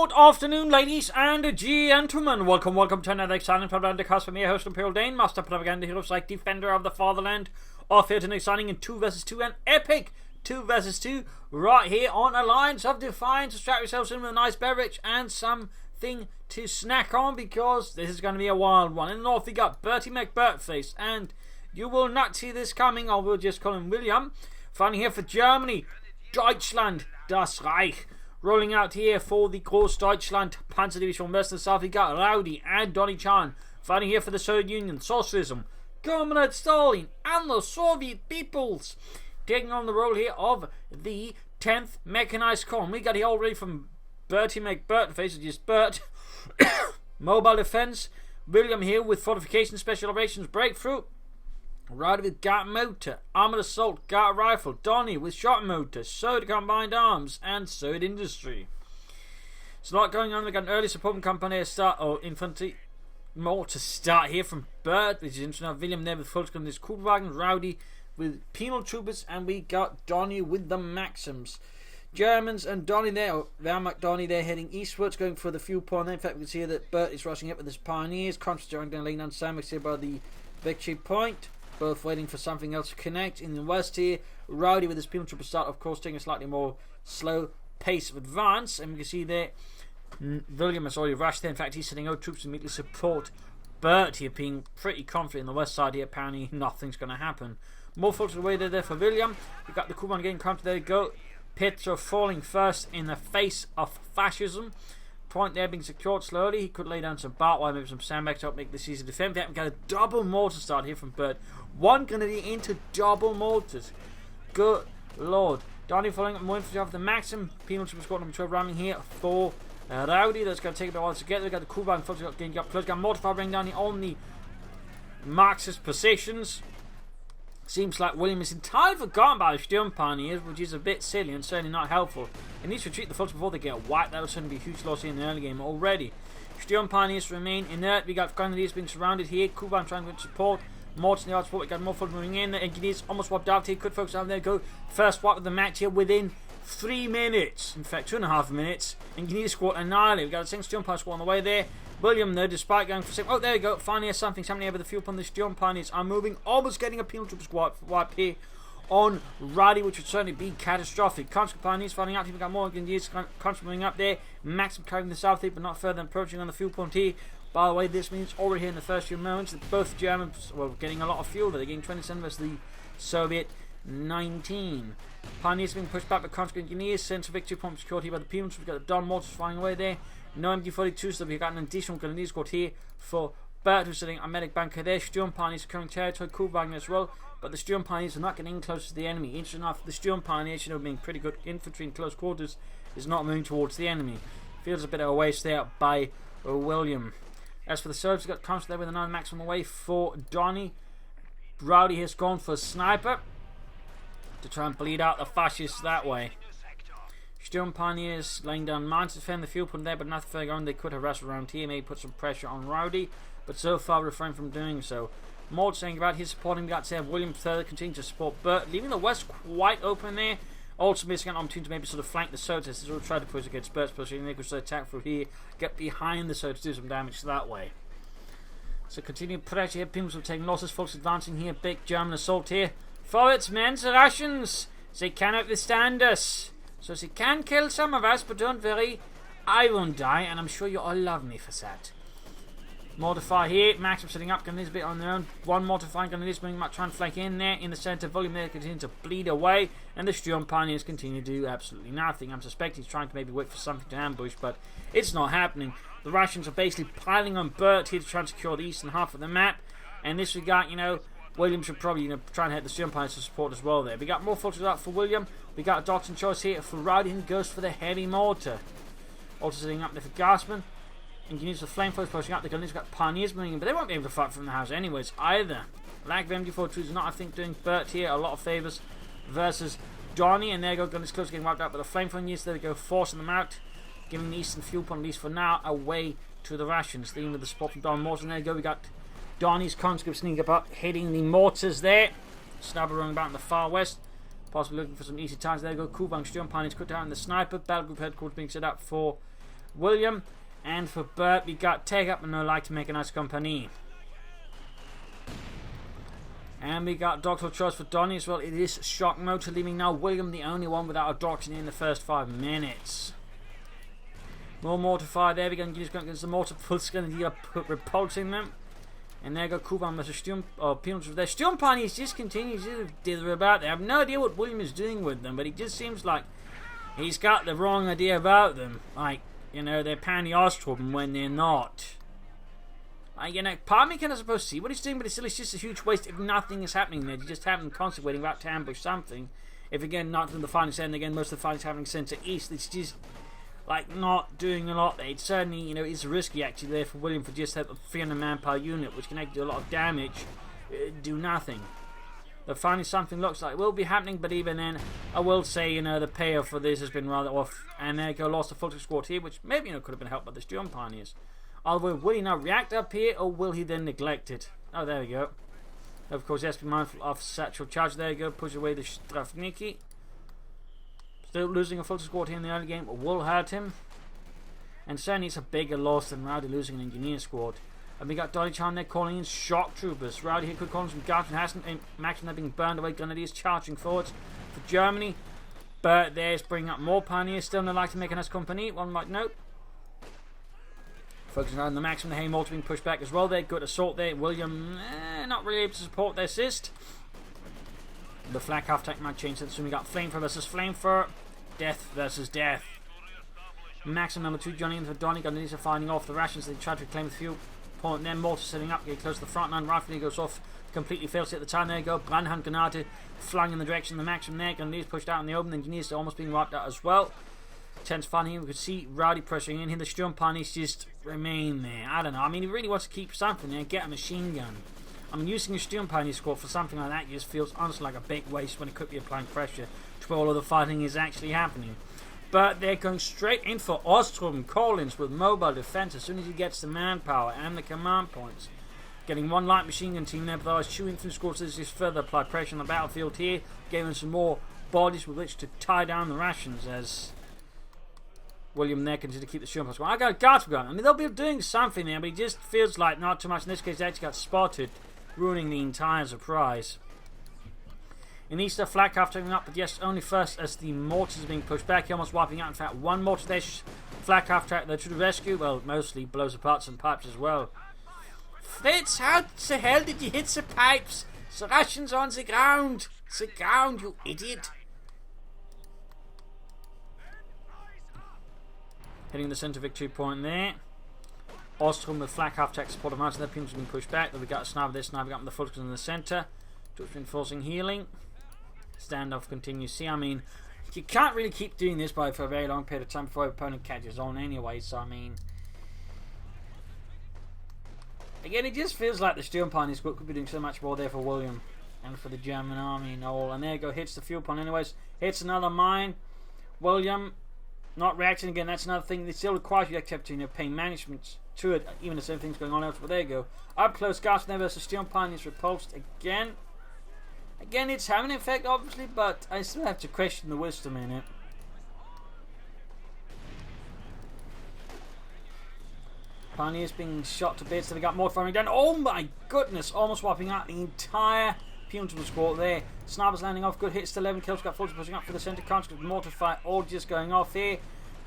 Good afternoon, ladies and gentlemen. Welcome to another exciting Propagandacast from your host, Imperial Dane, Master Propaganda Hero, Psych Defender of the Fatherland. Off here tonight, signing in 2 vs 2, an epic 2 vs 2, right here on Alliance of Defiance. Strap yourselves in with a nice beverage and something to snack on, because this is going to be a wild one. In the north, we got Bertie McBurtface, and you will not see this coming, or we'll just call him William. Fighting here for Germany, Deutschland, das Reich. Rolling out here for the Großdeutschland Panzerdivision. West and south, we got Rowdy and Donniechan. Fighting here for the Soviet Union, Socialism, Comrade Stalin, and the Soviet peoples. Taking on the role here of the 10th Mechanized Corps. We got here already from Bertie McBurtface, which is Bert. Mobile Defense. William here with Fortification, Special Operations, Breakthrough. Rowdy with Gat Motor, Armored Assault, Gat Rifle, Donnie with Shot Motor, Soda Combined Arms, and Soda Industry. There's a lot going on. We've got an early supporting company to start, or infantry more to start here from Bert, which is interesting. William there with Volkswagen, this Kubelwagen, Rowdy with Penal Troopers, and we got Donnie with the Maxims. Germans and Donnie there, or Wehrmacht Donnie there, heading eastwards, going for the fuel point. In fact, we can see that Bert is rushing up with his Pioneers, concentrating down laying down sandwiches here by the victory point. Both waiting for something else to connect. In the west here, Rowdy with his Penal Trooper start, of course, taking a slightly more slow pace of advance. And we can see there, William has already rushed there. In fact, he's sending out troops to immediately support Bert here, being pretty confident on the west side here. Apparently, nothing's going to happen. More folks away there for William. We've got the Kuban getting counter. There you go. Petro falling first in the face of fascism. Point there being secured slowly. He could lay down some barbed wire, maybe some sandbags to help make this easy to defend. We've got a double mortar start here from Bert. One going to be into double mortars. Good lord. Donnie following up more infantry off the Maxim. Penal Trooper squad number 12 ramming here for Rowdy. That's going to take a bit of while to get there. We've got the Kuban folks getting up close. Got mortar fire bringing down on the Marxist positions. Seems like William is entirely forgotten about the Sturm Pioneers, which is a bit silly and certainly not helpful. He needs to retreat the folks before they get wiped. That would certainly be a huge loss here in the early game already. Sturm Pioneers remain inert. We got Grenadiers being surrounded here. Kuban trying to support. Morton the support. We got more folks moving in. The Engineers almost wiped out here. Good folks down there go. First wipe of the match here within 3 minutes. In fact, 2.5 minutes. Engineers squad annihilated. We got a second Sturm Pioneer squad on the way there. William, though, despite going for some... Oh, there we go. Finally, something's happening here with the fuel pump. The Sturm Pioneers are moving. Almost getting a Penal Trooper squad wipe here on Rowdy, which would certainly be catastrophic. Conscript Pioneers finding out. We've got more Engineers conscript moving up there. Maxim carrying the south here, but not further approaching on the fuel point here. By the way, this means already here in the first few moments that both Germans were getting a lot of fuel. They're getting 27 versus the Soviet 19. Pioneers being pushed back by conscript Engineers. Central victory point secured here by the Penal. We've got the Don mortars flying away there. No MD-42, so we've got an additional Grenadier squad here for Bert, who's sitting on medic bunker there. Sturm Pioneers securing territory, Kubwagen as well. But the Sturm Pioneers are not getting close to the enemy. Interesting enough, the Sturm Pioneers, being pretty good infantry in close quarters, is not moving towards the enemy. Feels a bit of a waste there by William. As for the Serbs, we've got constant there with a 9 maximum away for Donnie. Rowdy has gone for a sniper to try and bleed out the fascists that way. Sturm Pioneers laying down mines to defend the fuel point there, but nothing further on. They could harass around here, maybe put some pressure on Rowdy, but so far refrain from doing so. Maud saying about his supporting, we got to have William further continue to support Bert, leaving the west quite open there. Also missing an opportunity to maybe sort of flank the Sodas. This will try to push against Bert's position. They could sort of attack through here, get behind the Sodas, do some damage that way. So continue pressure here. Pims will take losses. Folks advancing here. Big German assault here. Forwards, men, the Russians. They cannot withstand us. So they can kill some of us, but don't worry, I won't die, and I'm sure you all love me for that. Mortar fire here. Maxim setting up. Grenadiers a bit on their own. One mortar fire. Grenadiers moving up, trying to flank in there. In the centre, volume there continue to bleed away, and the Sturm Pioneers continue to do absolutely nothing. I'm suspecting he's trying to maybe wait for something to ambush, but it's not happening. The Russians are basically piling on Bert here to try and secure the eastern half of the map, and this we got, William should probably, try and hit the Sturm Pioneers to support as well there. We got more forces out for William. We got a Dodson choice here for Rowdy, and goes for the heavy mortar. Also sitting up there for Gassman. Engineers with flamethrowers pushing up. The Grenadiers got Pioneers moving in, but they won't be able to fight from the house anyways either. Lack of MD-42 is not, I think, doing Bert here a lot of favours versus Donnie, and there you go, Grenadiers close getting wiped out, but the flamethrower units there they go, forcing them out, giving the eastern fuel point, at least for now, away to the Russians. Leaving with the support from Don Morton. There you go, we got Donnie's conscript sneaking up, hitting the mortars there. Snabber running about in the far west. Possibly looking for some easy targets. There you go. Kubang Sturm Pioneers cut down the sniper. Battle group headquarters being set up for William. And for Bert, we got Take Up and No Like to Make a Nice Company. And we got Doctor Choice for Donnie as well. It is shock motor, leaving now William the only one without a doctor in the first 5 minutes. More mortar fire there. We're going to use the mortar pulse going to repulsing them. And there go Kuban versus Sturm Pilgrims. Their Sturm Pioneers just continues to dither about. They have no idea what William is doing with them, but it just seems like he's got the wrong idea about them. Like, you know, they're Panny-Ostrom when they're not. You know, part of me kind of supposed to see what he's doing, but it's just a huge waste if nothing is happening there. You just have them constantly waiting about to ambush something. If again, not from the fighting's end, again, most of the fighting's happening center east. It's just like not doing a lot there. It's certainly, you know, it's risky actually there for William for just have a 300 manpower unit, which can actually do a lot of damage, do nothing. The finally something looks like it will be happening, but even then, I will say, you know, the payoff for this has been rather off. And there go, lost a full squad here, which maybe, you know, could have been helped by the Sturm Pioneers. Although, will he now react up here, or will he then neglect it? Oh, there we go. Of course, he has to be mindful of satchel charge. There you go, push away the Strafniki. Still losing a full squad here in the early game, but will hurt him. And certainly it's a bigger loss than Rowdy losing an engineer squad. And we got Donniechan there calling in shock troopers. Rowdy here could call in some guards from Hassan and Maxim they're being burned away. Grenadiers charging forwards for Germany. But there's bringing up more pioneers. Still no like to make a nice company, one might note. Focusing on the Maxim, the Haymortar being pushed back as well. They're good assault there. William not really able to support their assist. The flak half tank might change. So we got Flamethrower versus Flamethrower. Death versus Death. Maxim number 2 joining in for Donniechan. These are fighting off the rations. They try to reclaim the fuel point. Then mortar setting up. Get close to the front line. Rifle goes off. Completely fails at the time. There you go. Brandhand Granate flying in the direction of the Maxim there. Grenadiers pushed out in the open. The engineers are almost being wiped out as well. Tense fun here. We could see Rowdy pressuring in here. The Sturm Pioneers just remain there. I don't know. I mean, he really wants to keep something there. Get a machine gun. I mean, using a Sturm Pioneer squad for something like that just feels honestly like a big waste when it could be applying pressure to where all of the fighting is actually happening. But they're going straight in for Ostrom Collins with mobile defense as soon as he gets the manpower and the command points. Getting one light machine gun team there, but otherwise shooting through squads to just further apply pressure on the battlefield here, giving some more bodies with which to tie down the rations as William there continues to keep the Sturm Pioneers going. I got a guard gun. I mean, they'll be doing something there, but it just feels like not too much. In this case, they actually got spotted, ruining the entire surprise. In Easter, flak half taking up, but yes, only first as the mortars are being pushed back. Almost wiping out, in fact, one mortar there. Flak half track there to the rescue. Well, mostly blows apart some pipes as well. Fritz, how the hell did you hit the pipes? The Russians on the ground. The ground, you idiot. Hitting the centre victory point there. Ostrom with flak half tech support of mountain. Their pins have been pushed back. Then we got a sniper there, sniping up in the focus in the centre. Just reinforcing healing. Standoff continues. See, I mean, you can't really keep doing this for a very long period of time before your opponent catches on anyway, so I mean, again, it just feels like the Sturm Pioneers could be doing so much more there for William and for the German army and all. And there you go, hits the fuel pond anyways, hits another mine. William not reacting again. That's another thing that still requires you to, you know, pay management to it, even the same thing's going on elsewhere. There you go, up close guards there versus Sturm Pioneers repulsed again. Again, it's having an effect, obviously, but I still have to question the wisdom in it. Pioneers being shot to bits, so they got more firing down. Oh my goodness, almost wiping out the entire Punitive squad there. Snipers landing off, good hits to 11 kills, got 40 pushing up for the centre, constant mortar fire, all just going off here.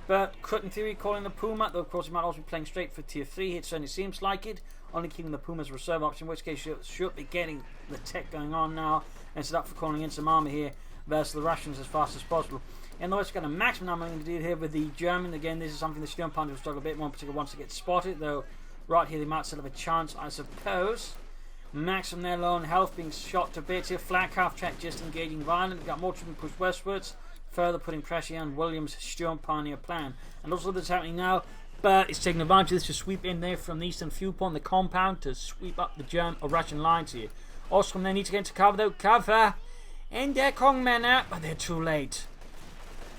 But Crut in theory calling the Puma, though of course he might also be playing straight for tier 3, it certainly seems like it. Only keeping the Puma as a reserve option, in which case you should be getting the tech going on now and set up for calling in some armor here versus the Russians as fast as possible. In the West, got a maximum number to deal here with the German. Again, this is something the Sturm Pioneers will struggle a bit more, particularly once they get spotted, though right here they might still have a chance, I suppose. Maximum their low on health being shot to bits here. Flak half track just engaging violent. Got more troops pushed westwards, further putting pressure on William's Sturm Pioneer plan. And also this happening now, Bert is taking advantage of this to sweep in there from the eastern viewpoint, the compound, to sweep up the German or Russian lines here. Ostrom they need to get into cover though. Cover! And they're Kong men out, but they're too late.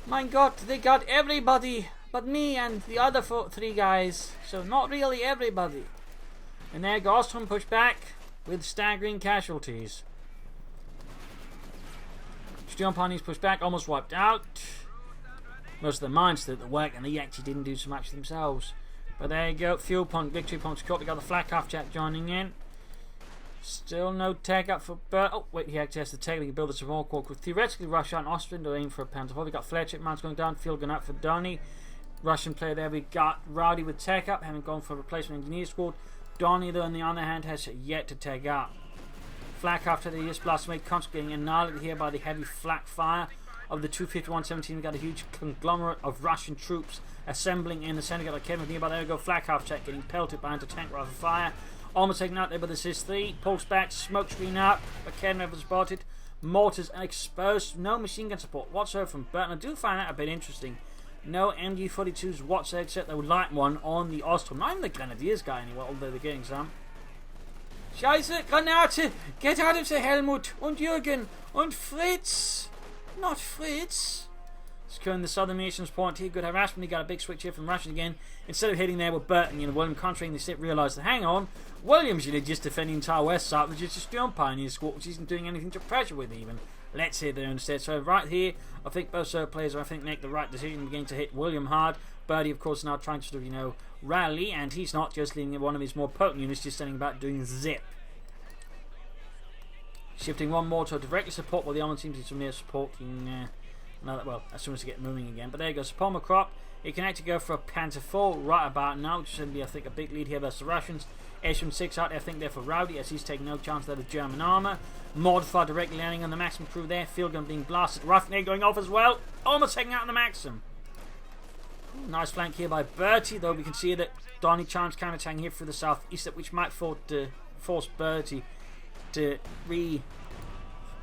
My god, they got everybody but me and the other 3 guys. So not really everybody. And there goes Ostrom pushed back with staggering casualties. Sturm Pioneers pushed back, almost wiped out. most of the mines did the work, and they actually didn't do so much themselves. But there you go, fuel point, victory point scored. We got the flak half jack joining in. Still no tag up for Bert. Oh wait, he actually has to take. We can build a small core. Could theoretically rush out and Austrian to aim for a Panzer IV. We got flare check mines going down. Fuel going up for Donny. Russian player there. We got Rowdy with tech up, having gone for a replacement engineer squad. Donny though on the other hand has yet to tag up. Flak after the US blast made constantly getting annihilated here by the heavy flak fire of the 251-17. We got a huge conglomerate of Russian troops assembling in the center. Got a Kevin nearby. There we go. Flak half check getting pelted by anti-tank rifle fire. Almost taken out there by the SIS-3. Pulse back, smoke screen up. McKenna was spotted. Mortars exposed. No machine gun support whatsoever from Bert. And I do find that a bit interesting. No MG42s whatsoever except the light one on the Ostrom. Not even the Grenadiers guy anyway, although they're getting some. Scheiße, Granate! Get out of there, Helmut! Und Jürgen! Und Fritz! Not Fritz! Securing the southern nations point here. Good harassment. He got a big switch here from Russian again. Instead of hitting there with Bert and William contraring, they realised that, hang on, William's really just defending the entire west side, which is just Stone Pioneer squad, which isn't doing anything to pressure with even. Let's hit there instead. So right here, I think both players make the right decision, beginning to hit William hard. Bertie, of course, now trying to sort of, rally, and he's not just leaving one of his more potent units, just standing back doing zip. Shifting one more to directly support, while the other one seems to be some near supporting. Well, as soon as they get moving again. But there you go, Sapoma Crop. He can actually go for a Panzer IV right about now, which is going to be, I think, a big lead here versus the Russians. SM6 out there, I think, there for Rowdy, as he's taking no chance there with German armour. Modified directly landing on the Maxim crew there. Field gun being blasted. Rifle going off as well. Almost taking out the Maxim. Nice flank here by Bertie, though we can see that Donniechan's counter-attacking here through the southeast, which might force Bertie to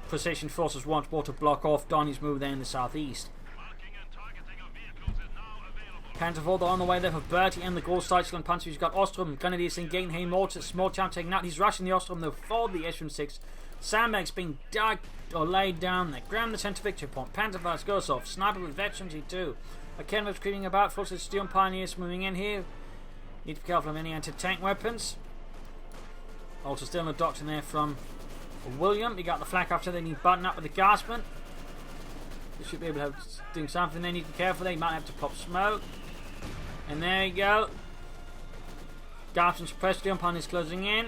position forces once more to block off Donny's move there in the southeast. Panzer IV on the way there for Bertie and the Großdeutschland Panzer. He's got Ostrom, Grenadiers in Gainheim, Mortar, small chance taking out. He's rushing the Ostrom though for the SM6. Sandbags being dug or laid down there. Grab the centre victory point. Panzer V goes off. Sniper with veterans E2. McKenna screaming about. Forces Steel Pioneers moving in here. Need to be careful of any anti-tank weapons. Also still no doctrine there from William. You got the flak after they need button up with the Gaspman. They should be able to have doing something. They need to be careful. They might have to pop smoke. And there you go. Gaspman suppressed. The umpire is closing in.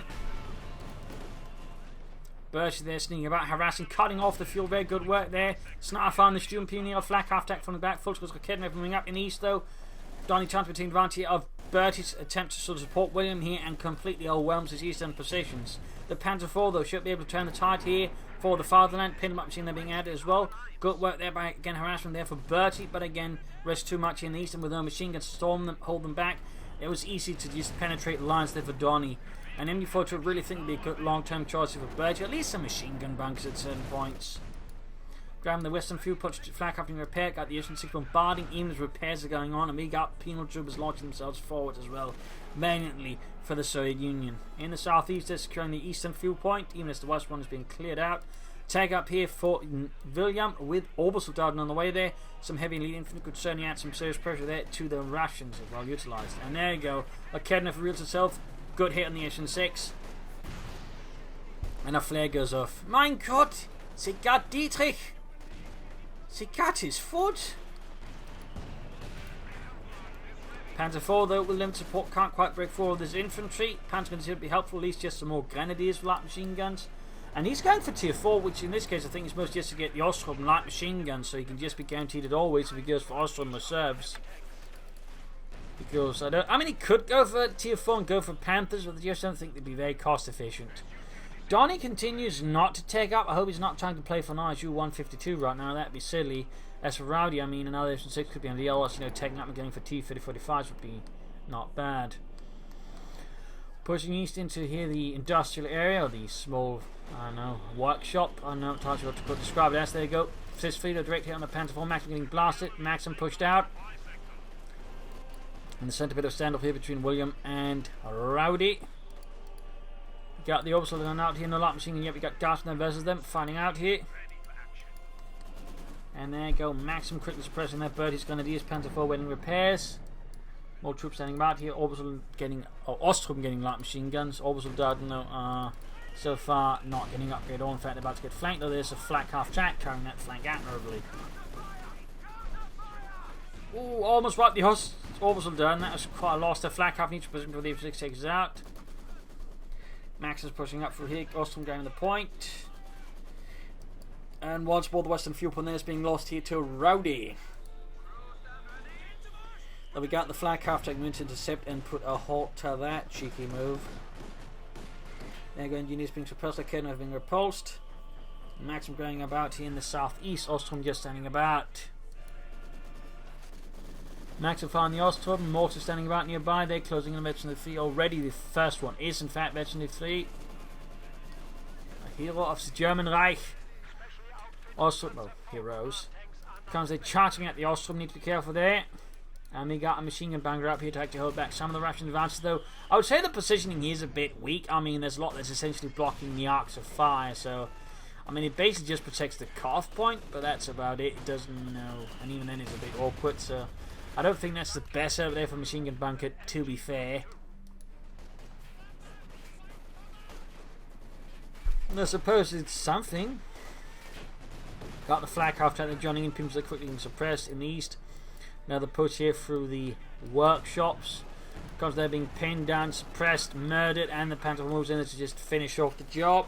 Bertie there sneaking about, harassing, cutting off the fuel. Very good work there. Sniper found the Student Pioneer, flak half tack from the back. Full scores got kidnapped moving up in east though. Donniechan between advantage of Bertie's attempt to sort of support William here and completely overwhelms his eastern positions. The Panzer IV though should be able to turn the tide here for the fatherland. Pin them up, machine they're being added as well. Good work there by again harassment there for Bertie, but again rest too much in the east and with no machine guns to storm them, hold them back. It was easy to just penetrate the lines there for Donny. And MD4 would really think would be a good long-term choice for Bertie. At least some machine gun bunkers at certain points. Grabbing the western fuel punch to flak up in repair. Got the SM6 bombarding even as repairs are going on. And we got penal troopers launching themselves forward as well. Mainly for the Soviet Union. In the southeast they're securing the eastern fuel point. Even as the west one is being cleared out. Tag up here for William with Obersoldaten on the way there. Some heavy elite infantry could certainly add some serious pressure there to the Russians as well utilised. And there you go. Akednev reveals itself. Good hit on the SM6. And a flare goes off. Mein Gott! Sie got Dietrich! Sie got his foot! Panzer IV though with limited support can't quite break forward with his infantry. Panzer considered to be helpful, at least just some more grenadiers with light machine guns. And he's going for tier 4, which in this case I think is most just to get the Ostrom light machine guns, so he can just be guaranteed it always if he goes for Ostrom reserves. Because I mean he could go for tier 4 and go for Panthers, but I just don't think they'd be very cost efficient. Donny continues not to take up. I hope he's not trying to play for an RSU 152 right now. That'd be silly. As for Rowdy, I mean another SM6 could be on the LS, taking up and going for T3045s would be not bad. Pushing east into here the industrial area, or the small, I don't know, workshop. I don't know what to describe it as. There you go. Fifth Fleet directly on the Panzer IV. Maxim getting blasted. Maxim pushed out. In the centre bit of standoff here between William and Rowdy. Got the Orbital going out here, no light machine, and yet we got Gaspman versus them, fighting out here. And there you go, Maxim quickly suppressing that. Bertie's Grenadiers, Panzer IV waiting repairs. More troops standing about here. Orbital getting, Ostrom getting light machine guns. Orbital Dardan, so far not getting upgraded at all. In fact, they're about to get flanked, though there's a flak half track carrying that flank admirably. Ooh, almost wiped the orbital done. That was quite a loss. The flak half needs to position for the F6 takes us out. Max is pushing up through here. Ostrom going to the point. And once more the western fuel point there is being lost here to Rowdy. Then we got the flak half taking to intercept and put a halt to that cheeky move. There go engineers being suppressed, Kedno being repulsed. Maxim going about here in the southeast, Ostrom just standing about. Maxim firing the Ostrom, mortar standing about nearby, they're closing in the Veterinary Fleet already. The first one is in fact Veterinary Fleet. A hero of the German Reich. Ostrom, well, heroes. Comes they're charging at the Ostrom, need to be careful there. And we got a machine gun banger up here to actually hold back some of the Russian advances, though. I would say the positioning here is a bit weak. I mean, there's a lot that's essentially blocking the arcs of fire, so I mean, it basically just protects the cutoff point, but that's about it. It doesn't know, and even then it's a bit awkward, so I don't think that's the best over there for machine gun bunker, to be fair. And I suppose it's something. Got the flak half time, joining in, Pims are quickly being suppressed in the east. Now the push here through the workshops. Because they're being pinned down, suppressed, murdered, and the Panther moves in there to just finish off the job.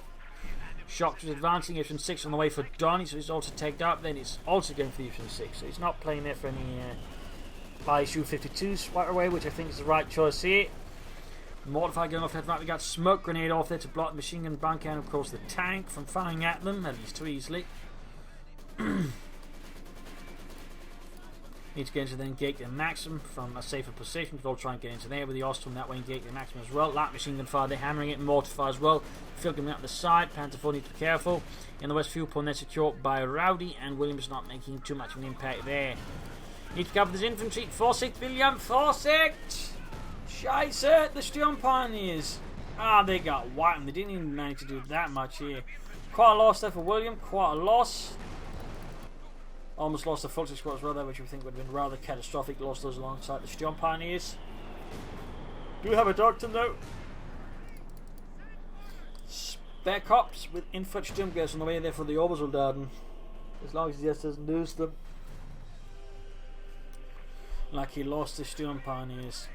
Shock is advancing, Mission 6 on the way for Donnie, so he's also tagged up. Then he's also going for the Mission 6, so he's not playing there for any by issue 52s right away, which I think is the right choice here. Mortify going off left, right. We got smoke grenade off there to block the machine gun bunker and of course the tank from firing at them, at least too easily. Need to get into then gate the Maxim from a safer position. We'll try and get into there with the Ostrom that way and gate the Maxim as well. Light machine gun fire, they're hammering it, and mortify as well. Phil coming up the side, Panther 4 needs to be careful. In the west fuel point they're secured by Rowdy, and Williams not making too much of an impact there. Need to cover this infantry. Vorsicht, William, Vorsicht! Scheiße, the Sturm Pioneers. Ah, they got wiped, they didn't even manage to do that much here. Quite a loss there for William, quite a loss. Almost lost the Fulton squad as well there, which we think would have been rather catastrophic. Lost those alongside the Sturm Pioneers. Do have a doctor though. Spare cops with infantry Sturmgears on the way there for the Obersoldaten. As long as he just doesn't lose them. Like he lost the Sturm Pioneers.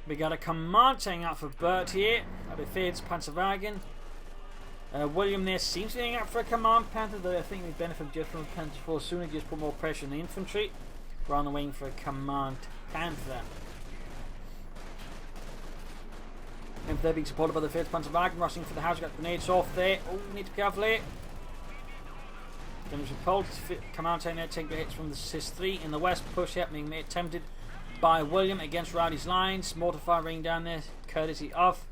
We got a command tank out for Bert here. That defeats Panzerwagen. William there seems to be up for a command Panther, though I think we benefit just from Panther 4 sooner, just put more pressure on the infantry rather than waiting for a command Panther. And they're being supported by the 5th Panzerwagen, rushing for the house, got grenades off there. Oh, need to be careful here. Then there's a cold command tank there, taking the hits from the SIS-3 in the west, push happening attempted by William against Rowdy's lines. Mortify ring down there, courtesy of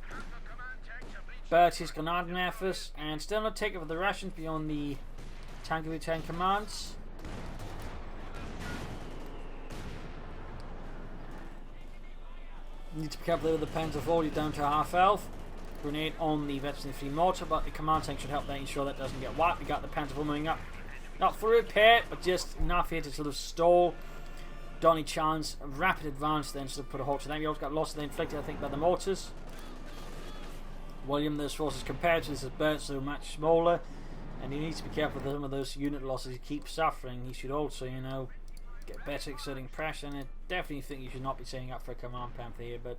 Bert's Granatenwerfers, and still not taken for the Russians beyond the tank of 10 commands. Need to be careful with the Panzer 4 down to half health. Grenade on the Veteran Free mortar, but the command tank should help that ensure that doesn't get wiped. We got the Panzer 4 moving up, not for repair, but just enough here to sort of stall Donniechan's rapid advance, then to put a halt to that. We also got losses inflicted, I think, by the mortars. William, those forces compared to this is Bert, so much smaller, and he needs to be careful with some of those unit losses he keeps suffering. He should also, you know, get better exerting pressure, and I definitely think you should not be setting up for a command Panther here, but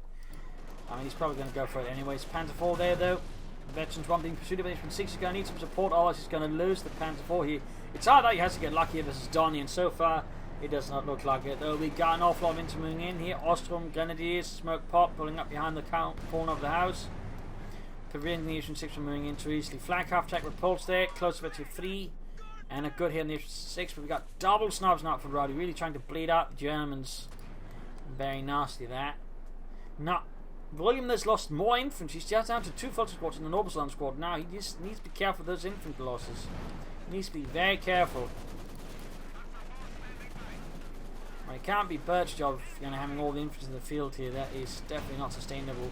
I mean, he's probably going to go for it anyways. Panther 4 there though. Veterans 1 being pursued, but from 6 is going to need some support, otherwise he's going to lose the Panther 4 here. It's hard that he has to get lucky versus Donnie, and so far it does not look like it, though. We got an awful lot of infantry moving in here. Ostrom, Grenadiers, Smoke Pop pulling up behind the corner of the house. Preventing the Ocean 6 from moving in too easily. Flag half attack repulsed there, close to 3, and a good hit in the Ocean 6, but we got double snubs now for Rowdy, really trying to bleed out the Germans. Very nasty that. Now, William has lost more infantry. He's just down to 2 Fulton squads and an Obersalon squad now. He just needs to be careful with those infantry losses. He needs to be very careful. Well, it can't be Bert's job, you know, having all the infantry in the field here. That is definitely not sustainable.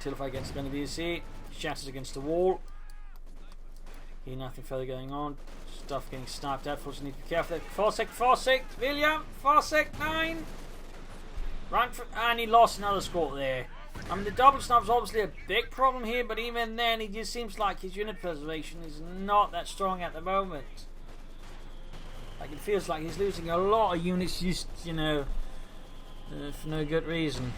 Tilify against the Grenadiers here. Shatters against the wall. Here, nothing further going on. Stuff getting sniped out. Fortunately, need to be careful. Vorsicht, William, Vorsicht, 9. Run for, and he lost another squad there. I mean, the double snap's obviously a big problem here, but even then, it just seems like his unit preservation is not that strong at the moment. Like, it feels like he's losing a lot of units just, you know, for no good reason.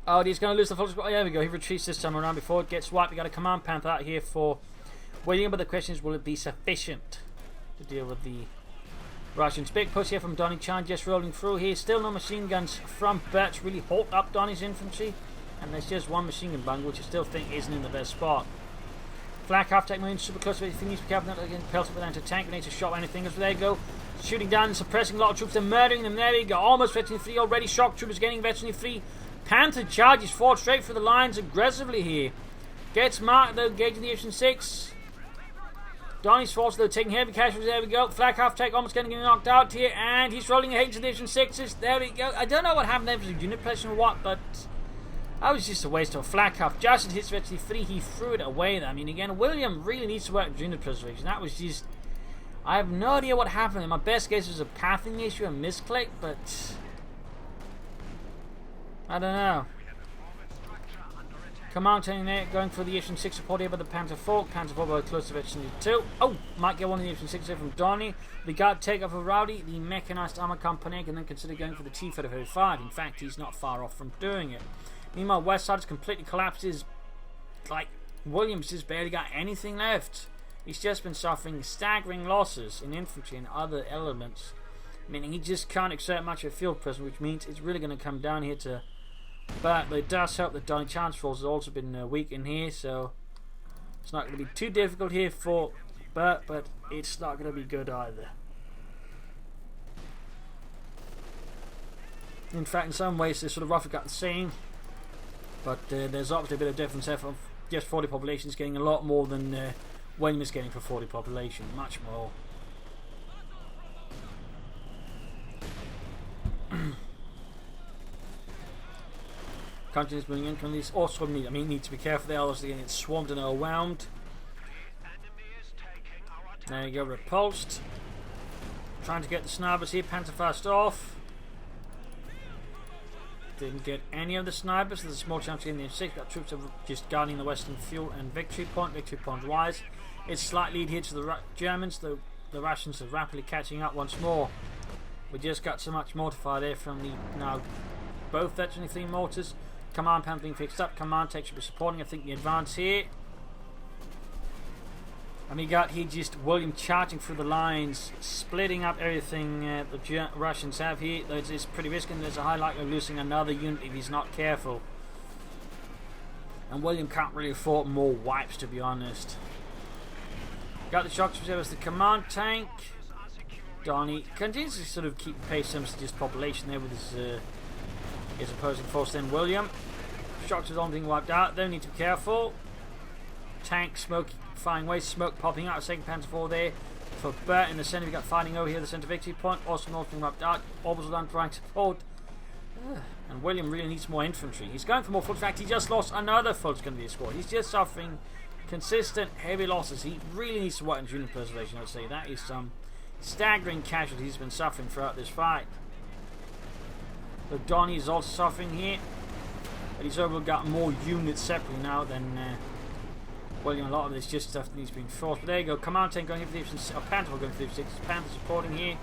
Oh, he's going to lose the full squad. Oh, there we go. He retreats this time around before it gets wiped. We got a command panther out here for William, but the question is, will it be sufficient to deal with the Russians? Big push here from Donniechan, just rolling through here. Still no machine guns from Bert to really halt up Donnie's infantry, and there's just one machine gun bungle, which I still think isn't in the best spot. Flak half tank moving super close, but he needs to be careful not to get pelted with anti-tank grenades to shot anything. There you go. Shooting down and suppressing a lot of troops. They're murdering them. There we go. Almost veteran free already. Shock troopers getting veteran free. Panther charges forward straight for the lines aggressively here. Gets marked though, engaging the Ocean 6. Donnie's force though taking heavy casualties. There we go. Flak half tank almost getting knocked out here, and he's rolling ahead into the Ocean 6s. There we go. I don't know what happened there, if it was unit pressure or what, but that was just a waste of a flak half. Just at his veteran free, he threw it away there. I mean, again, William really needs to work with unit preservation. That was just, I have no idea what happened. My best guess was a pathing issue, a misclick, but I don't know. Command tank there, going for the Ocean 6 support here by the Panther 4. Panther 4 by close to Ocean 2. Oh, might get one of the Ocean 6 here from Donnie. We got take off of Rowdy, the mechanized armor company, and then consider going for the T-35. In fact, he's not far off from doing it. Meanwhile, West Side has completely collapsed. Like, Williams just barely got anything left. He's just been suffering staggering losses in infantry and other elements, meaning he just can't exert much of a field presence, which means it's really going to come down here to. But it does help that Donniechan's force has also been weak in here, so it's not going to be too difficult here for Bert, but it's not going to be good either. In fact, in some ways, they're sort of roughly got the same, but there's obviously a bit of difference there. From just 40 population is getting a lot more than William is getting for 40 population, much more. Continues moving in. Can these also need to be careful there, otherwise they're getting swarmed and overwhelmed. There you go, repulsed. Trying to get the snipers here. Panther fast off. Didn't get any of the snipers. There's a small chance of getting the M6. Got troops are just guarding the western fuel and victory point. Victory point wise, it's slight lead here to the Germans, though the Russians are rapidly catching up once more. We just got so much mortar there from the now both veteran 3 mortars. Command panther being fixed up. Command tech should be supporting, I think, the advance here. And we got here just William charging through the lines, splitting up everything the Russians have here. Though it's pretty risky, and there's a high likelihood of losing another unit if he's not careful. And William can't really afford more wipes, to be honest. Got the shock troops as the command tank. Donnie continues to sort of keep pace of his population there with his opposing force. Then William. Shock troops on being wiped out. They need to be careful. Tank smoke firing away, smoke popping out. Second Panther 4 there for Bert in the centre. We got fighting over here, the centre victory point. Also North being wiped out. Orbs done trying to support. And William really needs more infantry. He's going for more foot. In fact, he just lost another foot's going to be a squad. He's just suffering consistent heavy losses. He really needs to work on unit preservation, I'd say. That is some staggering casualties he's been suffering throughout this fight. But Donnie is also suffering here. But he's overall got more units separately now than William. A lot of this just stuff that needs to be enforced. But there you go. Command tank going for the Ipsen. Panther going for the Ipsen 6. Panther supporting here.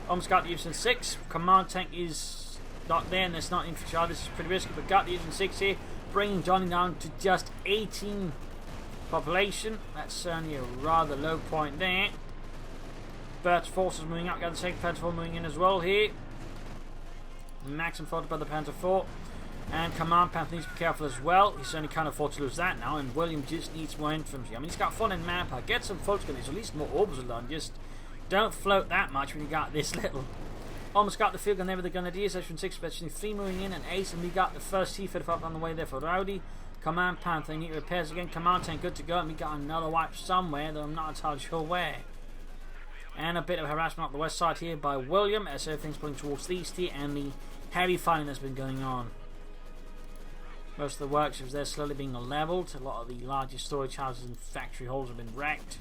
Almost got the Ipsen 6. Command tank is not there, and that's not infantry. This is pretty risky, but got the Ipsen 6 here. Bringing Donnie down to just 18 population. That's certainly a rather low point there. Bert's forces moving up. Got the second Panther 4 moving in as well here. Maximum followed by the Panther 4. And Command Panther needs to be careful as well. He certainly can't afford to lose that now. And William just needs more infantry. I mean, he's got fun in manpower. Get some folks going. There's at least more orbs are done. Just don't float that much when you got this little. Almost got the field gun there with the Grenadiers. Section 6, Section 3 moving in. And Ace. And we got the first T-35 on the way there for Rowdy. Command Panther need repairs again. Command Tank good to go. And we got another wipe somewhere, though I'm not entirely sure where. And a bit of harassment up the west side here by William, as everything's pulling towards the east here, and the heavy fighting that's been going on. Most of the workshops they're slowly being levelled. A lot of the largest storage houses and factory halls have been wrecked.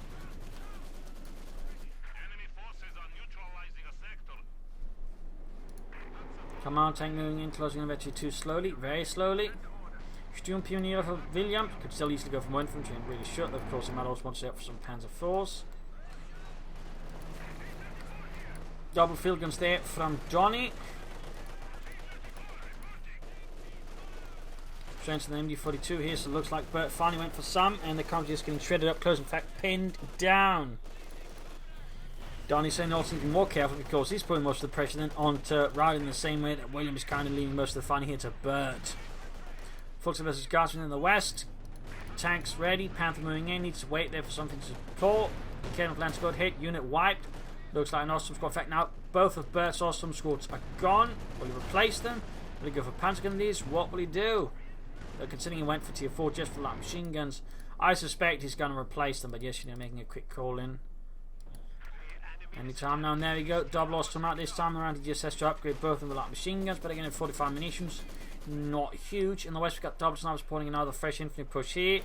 Command tank moving in, closing on eventually too slowly, very slowly. Sturm Pioneer for William. Could still easily go from infantry and really should. Of course, he might also want to stay up for some Panzer IVs. Double field guns there from Johnny. Strength to the MD42 here, so it looks like Bert finally went for some, and the country is getting shredded up close, in fact, pinned down. Donnie's saying also to be more careful because he's putting most of the pressure then onto Rowdy in the same way that William is kind of leaving most of the fighting here to Bert. Fuchs versus Guardsman in the west. Tanks ready, Panther moving in, needs to wait there for something to support. The Cannon Lance got hit, unit wiped. Looks like an Ostrom squad. In fact, now both of Bert's Ostrom squads are gone. Will he replace them? Will he go for Panzer gun these? What will he do? Considering he went for tier 4 just for light machine guns, I suspect he's going to replace them, but yes, making a quick call in. Anytime now, and there we go. Double Ostrom out this time around. He just has to upgrade both of them with light machine guns, but again, 45 munitions. Not huge. In the west, we've got double snipers supporting another fresh infantry push here.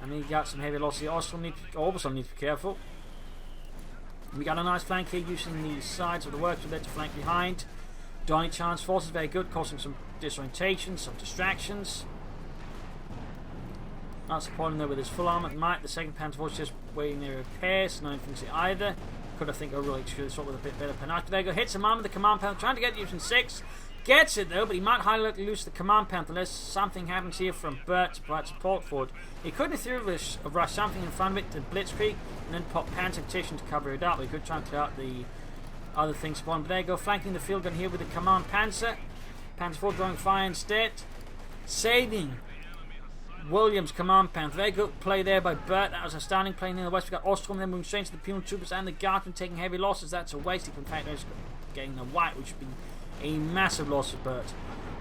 And we got some heavy losses here. Ostrom need to be careful. We got a nice flank here using the sides of the works there to flank behind. Donniechan's force is very good, causing some disorientation, some distractions. Not supporting there with his full armor might. The second Panther force just waiting their repairs, no infantry either. Could I think I really should sort with a bit better panache. But there you go, hits him armor with the command Panther, trying to get using 6. Gets it though, but he might highly lose the command Panther unless something happens here from Bert to provide support for it. He could in theory rush something in front of it to blitzkrieg and then pop Panzer attrition to cover it up. We could try and clear out the other things spawn. But there you go, flanking the field gun here with the command Panzer. Panzer 4 drawing fire instead. Saving Williams command Panther. Very good play there by Bert. That was a standing play in the west. We got Ostrom then moving straight to the penal troopers and the Guardsmen taking heavy losses. That's a waste. In fact, they're getting the white, which would be a massive loss for Bert.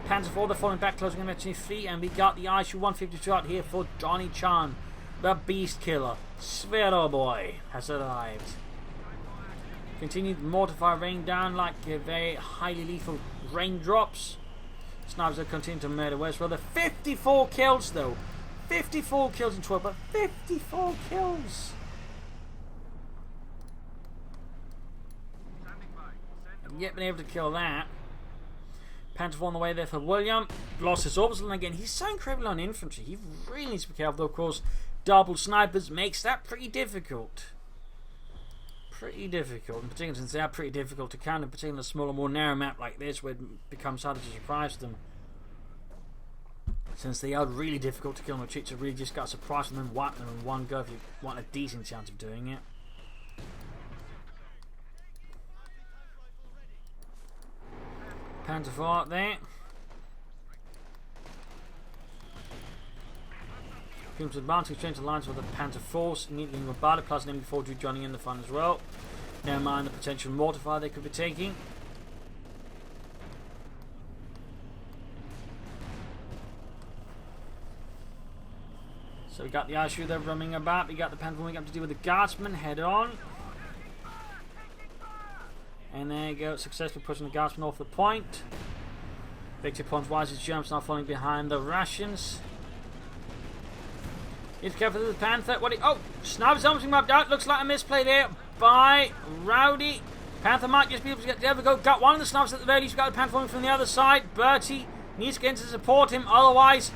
Panzer 4, they're falling back, closing in actually 3, and we got the ISU 152 out here for Donniechan. The Beast Killer, Svero Boy, has arrived. Continued mortar fire rain down like very highly lethal raindrops. Snipers are continuing to murder west. Well, the 54 kills though. 54 kills in 12, but 54 kills. And yet been able to kill that. Panther on the way there for William. Lost his orbital, and again, he's so incredibly on infantry. He really needs to be careful, though, of course. Double snipers makes that pretty difficult. Pretty difficult, in particular since they are pretty difficult to counter, in particular a smaller, more narrow map like this, where it becomes harder to surprise them. Since they are really difficult to kill on retreats, really just got to surprise them and wipe them in one go if you want a decent chance of doing it. Panther 4 out there. Films advancing straight to lines with the Panther Force, immediately bombarded, plus an MD42 joining in the fun as well. Never mind the potential mortar fire they could be taking. So we got the ISU there roaming about, we got the Panther moving up to deal with the Guardsmen, head on. And there you go, successfully pushing the Guardsmen off the point. Victor Pons wise as jumps now falling behind the Russians. He's careful with the Panther. Snipers jumping mapped out. Looks like a misplay there by Rowdy. Panther might just be able to get there. We go. Got one of the snipers at the very least. Got the Panther falling from the other side. Bertie needs to get in to support him. Otherwise,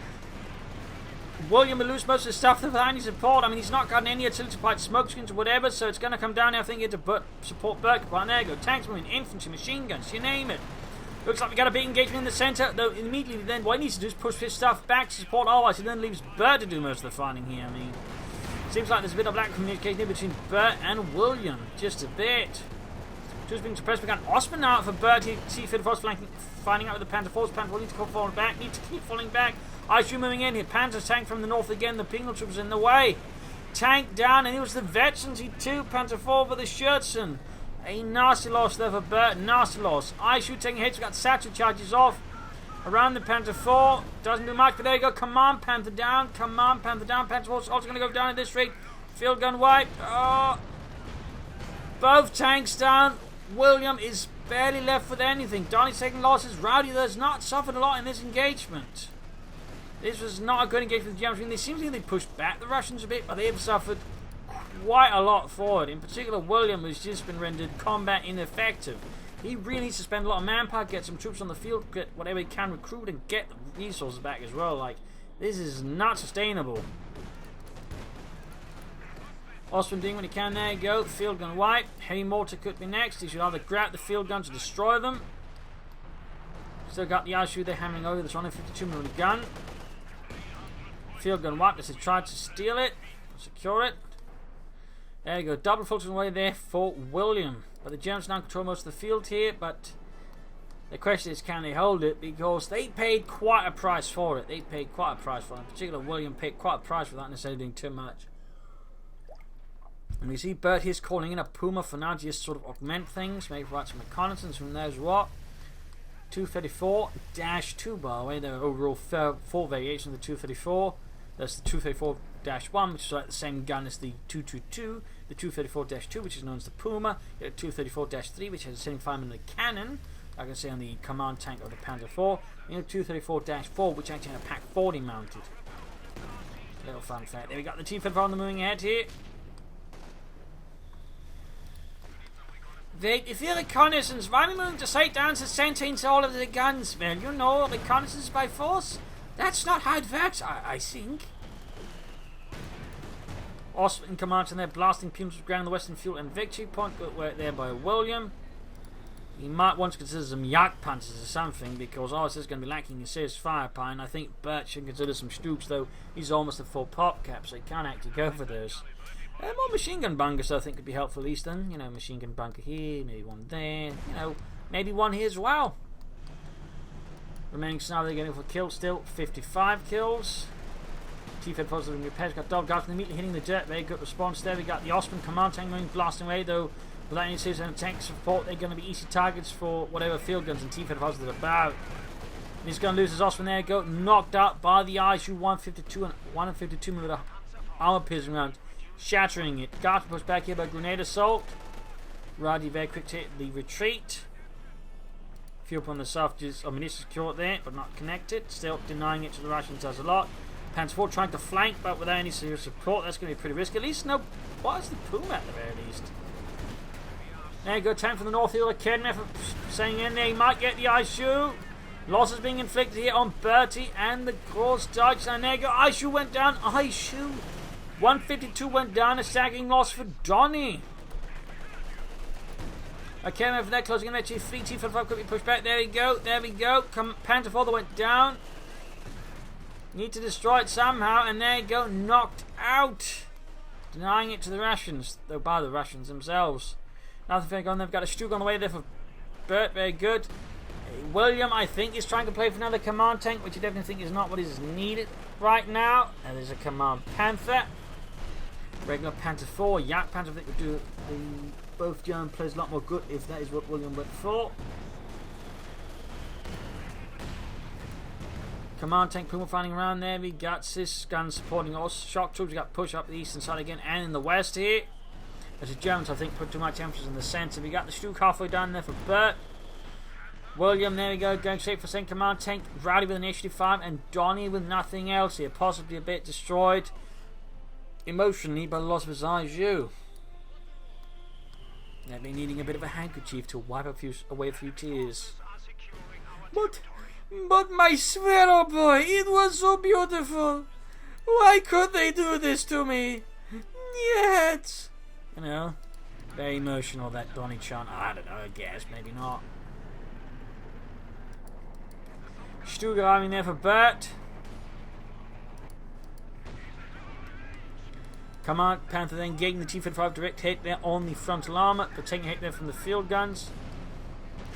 William will lose most of his stuff without any support. I mean, he's not got any utility pipe, smoke screens or whatever, so it's going to come down now, I think, to support Bert. But there you go. Tanks moving, infantry, machine guns, you name it. Looks like we got a big engagement in the centre, though immediately then what he needs to do is push his stuff back to support, otherwise he then leaves Bert to do most of the fighting here. I mean, seems like there's a bit of lack of communication here between Bert and William, just a bit. Just being suppressed, we got Osman now out for Bert. He see fit for us finding out with the Panther Force. Panther will need to fall back, need to keep falling back. ISU moving in here, Panther's tank from the north again, the penal troopers in the way. Tank down, and it was the veterans, he too, Panther 4 for the Scherzen. A nasty loss there for Bert, nasty loss. ISU taking hits, we got satchel charges off. Around the Panther 4, doesn't do much, but there you go, command Panther down, Panther 4 is also going to go down at this rate. Field gun wiped, both tanks down. William is barely left with anything. Donnie's taking losses, Rowdy has not suffered a lot in this engagement. This was not a good engagement with the Germans. They seem to think they pushed back the Russians a bit, but they have suffered quite a lot for it. In particular, William has just been rendered combat ineffective. He really needs to spend a lot of manpower, get some troops on the field, get whatever he can recruit, and get the resources back as well. Like, this is not sustainable. Osman doing what he can. There you go. Field gun wipe. Heavy mortar could be next. He should either grab the field gun to destroy them. Still got the issue they're hammering over the 252mm gun. Field gun wipe as they tried to steal it. Secure it. There you go. Double filtering away there for William. But the Germans now control most of the field here. But the question is, can they hold it? Because they paid quite a price for it. They paid quite a price for it. In particular, William paid quite a price without necessarily doing too much. And we see Bert here's calling in a Puma for now to just sort of augment things. Maybe provide some reconnaissance. Who knows what. 234-2, by the way. There are overall 4 variations of the 234. That's the 234-1, which is like the same gun as the 222. The 234-2, which is known as the Puma. You have 234-3, which has the same 5mm cannon, I can say on the command tank of the Panzer IV. And you have 234-4, which actually had a Pack 40 mounted. Little fun fact. There we got the T-54 on the moving ahead here. If you're reconnaissance, why are we moving to sight down to sentence all of the guns? Well, you know, reconnaissance by force. That's not how it works, I think. Osman in command and they're blasting Pumas with ground the western fuel and victory point. Good work there by William. He might want to consider some yak panzers or something, because ours is going to be lacking in serious firepower, and I think Bert should consider some Stuks, though he's almost a full pop cap, so he can't actually go for those. More machine gun bunkers I think could be helpful at least then. You know, machine gun bunker here, maybe one there, you know, maybe one here as well. Remaining scenario they're getting for kills still, 55 kills. T-Fed positive in repairs, got dog guards immediately hitting the jet, very good response there. We got the Osman command tank going blasting away, though without any serious tank support they're going to be easy targets for whatever field guns and T-Fed positive about. And he's going to lose his Osman there, go knocked out by the ISU 152 and 152mm armor piercing round, shattering it. Guards pushed back here by grenade assault. Rowdy very quick to hit the retreat. Fuel on the south is ammunition secured there, but not connected. Still denying it to the Russians does a lot. Panzer IV trying to flank, but without any serious support. That's going to be pretty risky. At least no. What is the Puma at the very least? There you go. Tank from the north here. Kednev saying in there. He might get the ISU. Losses being inflicted here on Bertie and the Cross Dykes. And there you go. ISU went down. ISU 152 went down. A staggering loss for Donnie. Okay, over there, closing in there. T3, T55 could be pushed back. There we go. There we go. Panzer IV went down. Need to destroy it somehow. And there you go. Knocked out. Denying it to the Russians. Though by the Russians themselves. Nothing very on. They've got a Stuk on the way there for Bert. Very good. William, I think, is trying to play for another command tank, which I definitely think is not what is needed right now. And there's a command Panther. Regular Panther 4. Yak Panther, I think, would do both German players a lot more good if that is what William went for. Command tank Puma finding around there. We got Sis guns supporting us. Shock troops. We got push up the eastern side again and in the west here. As the Germans, I think, put too much emphasis in the centre. We got the Stuk halfway down there for Bert. William, there we go, going straight for second command tank. Rowdy with an H-5 and Donnie with nothing else here. Possibly a bit destroyed emotionally by the loss of his ISU. They've been needing a bit of a handkerchief to wipe away a few tears. But my sweater boy, it was so beautiful. Why could they do this to me? Yet. You know, very emotional, that Donniechan. I don't know, I guess, maybe not. Stuger arming there for Bert. Command Panther then getting the T-55 direct hit there on the frontal armor, but taking a hit there from the field guns.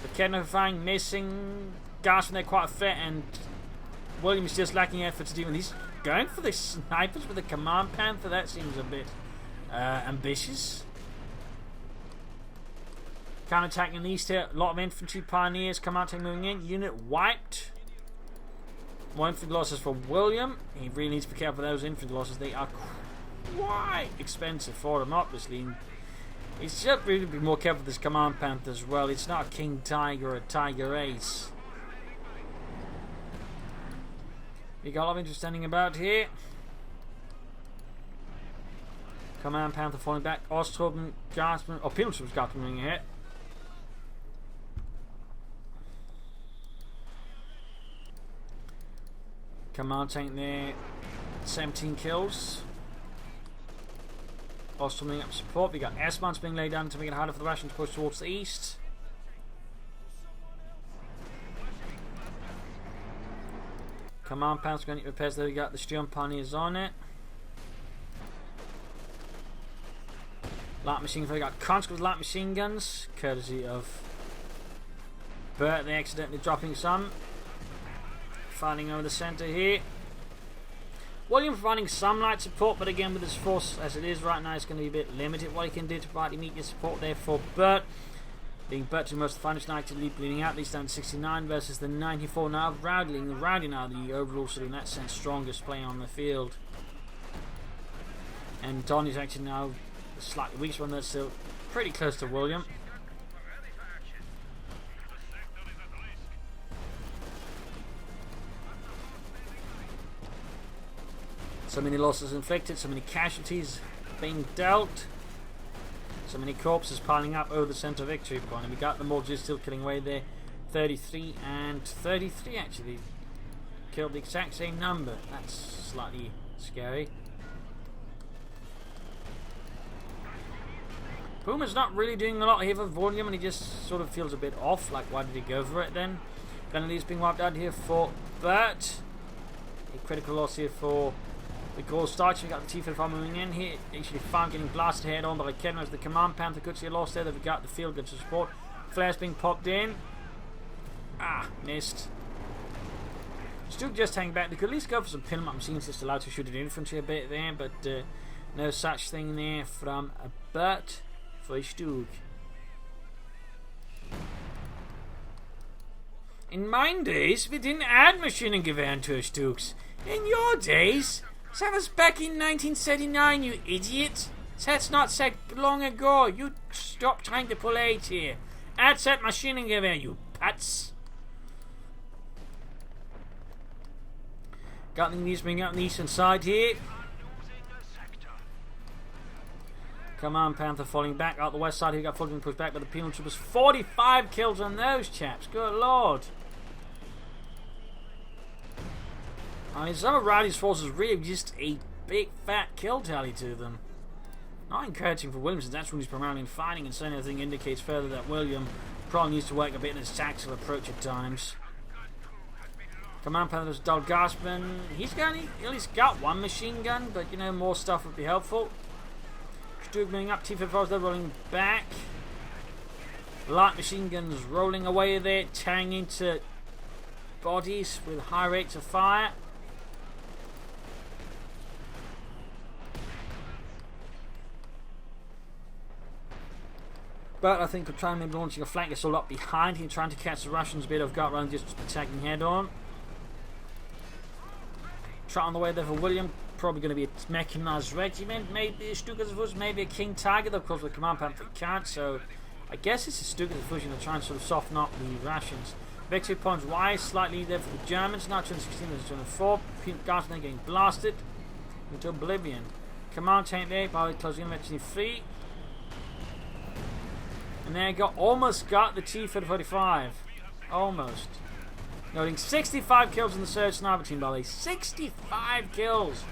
The Kednifying missing. Gas from there quite a fit, and William is just lacking effort to do, and he's going for the snipers with the Command Panther. That seems a bit ambitious. Counter-attacking east here. A lot of infantry pioneers. Command tank moving in. Unit wiped. More infantry losses for William. He really needs to be careful with those infantry losses. They are quite expensive for him, obviously. He should really be more careful with this Command Panther as well. It's not a King Tiger or a Tiger Ace. We got a lot of interest standing about here. Command Panther falling back. Ostrom, Garsman, or Pilsum's got moving ahead. Command tank there, 17 kills. Also bringing up support. We got S-mounts being laid down to make it harder for the Russians to push towards the east. Command panels going to get repairs there. We got the Sturm Pioneers on it. Light machine guns. We got conscripts with light machine guns, courtesy of Bert. They accidentally dropping some. Fighting over the centre here. William providing some light support, but again with his force as it is right now, it's going to be a bit limited what he can do to provide immediate support there for Bert. Being Bert to most of the finals now actively bleeding out, these down to 69 versus the 94 now of Rowdy. Rowdy now the overall sort of in that sense strongest player on the field. And Donnie's actually now a slightly weaker one that's still pretty close to William. So many losses inflicted, so many casualties being dealt, so many corpses piling up over the centre victory point. And we got the Morges still killing away there, 33 and 33 actually. Killed the exact same number. That's slightly scary. Puma's not really doing a lot here for William, and he just sort of feels a bit off. Like, why did he go for it then? Penalties being wiped out here for Bert. A critical loss here for the goal starts. We got the T-55 moving in here. Actually, Farm getting blasted head on by the Kenner as the Command Panther. Could see a loss there. They've got the field good to support. Flares being popped in. Ah, missed. Still just hang back. They could at least go for some pin-up machines just allowed to shoot at infantry a bit there, but no such thing there from Bert for Stug. In my days, we didn't add machine gun to our Stugs. In your days? That was back in 1939, you idiot. That's not so long ago. You stop trying to pull age here. Add that machine gun, you putz. Got the news being up on the eastern side here. Command Panther falling back out the west side. He got fully pushed back by the penal troopers. 45 kills on those chaps. Good lord. I mean, some of Rowdy's forces really just a big fat kill tally to them. Not encouraging for William, since that's when he's primarily fighting, and certainly everything indicates further that William probably needs to work a bit in his tactical approach at times. Command Panther's Dull Gaspman. He's at least got one machine gun, but you know, more stuff would be helpful. Stug moving up, T-55s, they're rolling back. Light machine guns rolling away there, tearing into bodies with high rates of fire. But I think could try and maybe launching a flank assault up behind him, trying to catch the Russians a bit of gut rather than just attacking head on. Trot on the way there for William. Probably going to be a mechanised regiment, maybe a Stukas, maybe a King Tiger. Of course, the Command Panther can't, so I guess it's a Stukas fusion to try and sort of soften up the rations. Victory points wise, slightly there for the Germans. Now 216 versus 204. Gartner getting blasted into oblivion. Command tank there, by closing in eventually free. And there almost got the T-45. Almost. Noting 65 kills in the Surge Sniper team, by the way. 65 kills.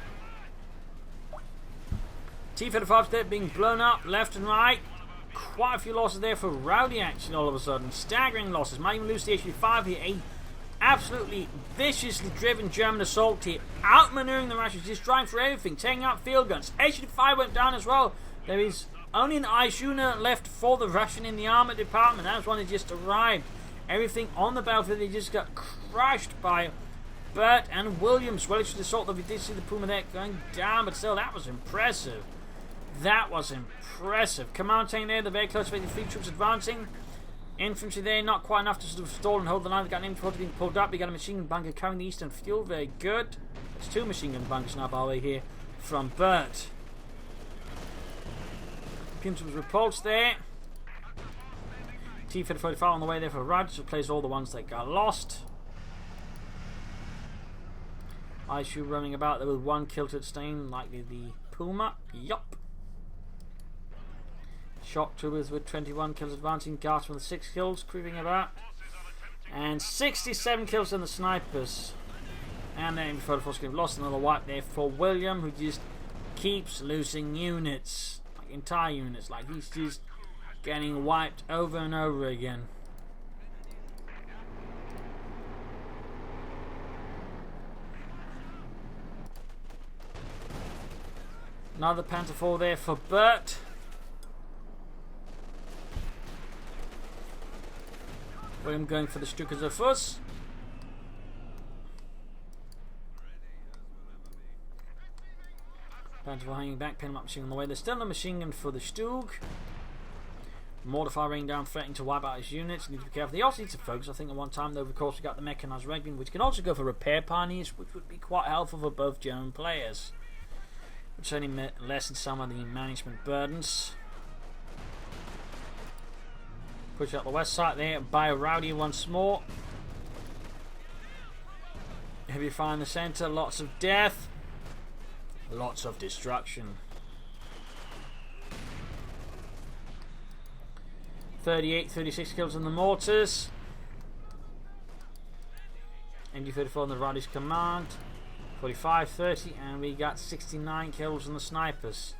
T-35's there being blown up left and right. Quite a few losses there for Rowdy, actually, all of a sudden. Staggering losses. Might even lose the HP-5 here. A absolutely viciously driven German assault here. Outmaneuvering the Russians, just trying for everything. Taking out field guns. HP-5 went down as well. There is only an Aishuna left for the Russian in the armor department. That was one that just arrived. Everything on the battlefield, they just got crushed by Bert and Williams. Well, it's the assault that we did see the Puma there going down, but still, that was impressive. That was impressive. Command tank there, the very close to the fleet troops advancing. Infantry there, not quite enough to sort of stall and hold the line. They got an infantry being pulled up. We got a machine gun bunker carrying the eastern fuel. Very good. There's two machine gun bunkers now, by the way, here from Bert. Pumps was repulsed there. T-45 on the way there for Raj, replace all the ones that got lost. Aishu running about there with one kill to stain, likely the Puma. Yup. Shock troopers with 21 kills advancing. Gas with 6 kills, creeping about. And 67 kills in the snipers. And then before the force getting lost, another wipe there for William, who just keeps losing units, like entire units, like he's just getting wiped over and over again. Another Panther 4 there for Bert. William going for the Stukas of Fuss. Panther 4 hanging back, pin up machine on the way. There's still a machine gun for the Stug. Mortar fire raining down, threatening to wipe out his units. Need to be careful. They also need to focus. I think at one time, though, of course, we got the mechanised regular, which can also go for repair pioneers, which would be quite helpful for both German players. Which only lessen some of the management burdens. Push out the west side there by Rowdy once more. Heavy fire in the centre, lots of death, lots of destruction. 38, 36 kills on the mortars. MG34 on the Rowdy's command. 45, 30, and we got 69 kills on the snipers.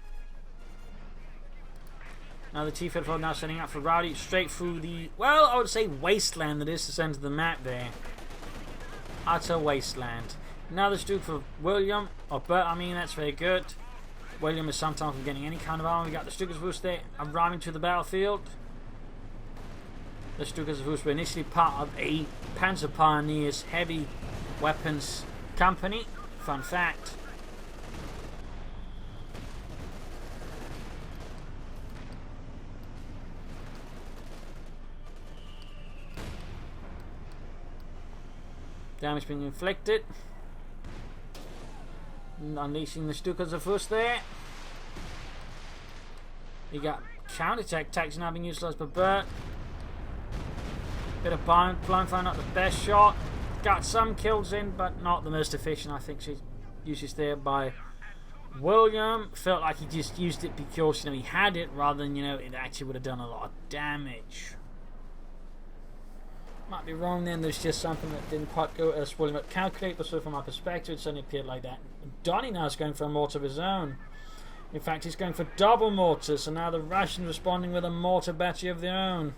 Now the T-34 now setting up for Rowdy straight through the, well, I would say wasteland that is the centre of the map there. Utter wasteland. Now the Stug for William, or Bert, I mean, that's very good. William is sometimes getting any kind of armor. We got the Stukas Vus there arriving to the battlefield. The Stukas Vus were initially part of a Panzer Pioneers heavy weapons company. Fun fact. Damage being inflicted. Unleashing the Stukas of Fuss there. You got counter-attack tactics now being utilised by Bert. Bit of blind fire, not the best shot. Got some kills in, but not the most efficient. I think she uses there by William. Felt like he just used it because, you know, he had it, rather than, you know, it actually would have done a lot of damage. Might be wrong then, there's just something that didn't quite go as William would calculate, but so from my perspective it certainly appeared like that. Donnie now is going for a mortar of his own. In fact, he's going for double mortars, so now the Russians responding with a mortar battery of their own.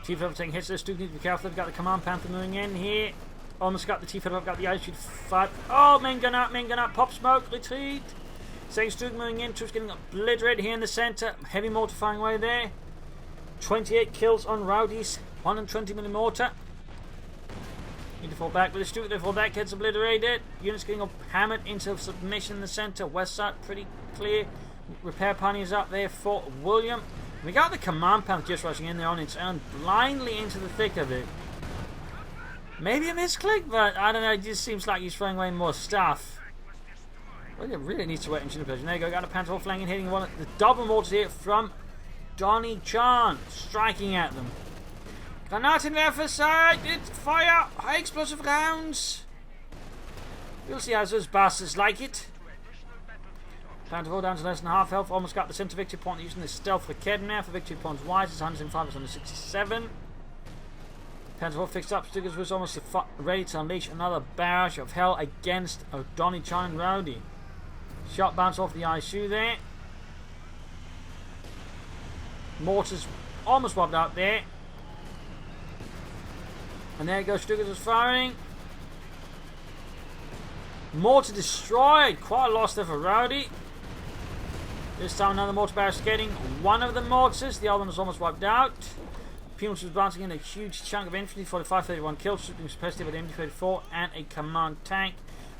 T-34 taking hits, those Stug need to be careful. They've got the Command Panther moving in here. Almost got the T-34, got the attitude 5. Oh, main gun out, pop smoke, retreat. Second Stug moving in, troops getting obliterated here in the centre. Heavy mortar firing away there. 28 kills on Rowdy's 120mm mortar. Need to fall back with the Stug, they fall back, gets obliterated. Units getting hammered into submission in the centre. West side pretty clear. Repair pioneers up there for William. We got the Command Panther just rushing in there on its own, blindly into the thick of it. Maybe a misclick, but I don't know, it just seems like he's throwing away more stuff. Well, it really needs to wait until the position. There you go, got a Panther 4 flanking, hitting one of the double mortars here from Donniechan, striking at them. Granatenwerfer sighted, fire, high explosive rounds. We'll see how those bastards like it. Panther 4 down to less than half health, almost got the centre victory point using the stealth for Kedmare for victory points wise. It's 105, it's 167. Panther 4 fixed up, Stukas was almost ready to unleash another barrage of hell against Donniechan and Rowdy. Shot bounced off the ISU there. Mortars almost wiped out there. And there goes Stukas was firing. Mortar destroyed. Quite a loss there for Rowdy. This time another mortar barrage getting one of the mortars. The other one was almost wiped out. Pumos was bouncing in a huge chunk of infantry. 45, 31 kills. Being suppressed by the MG34 and a command tank.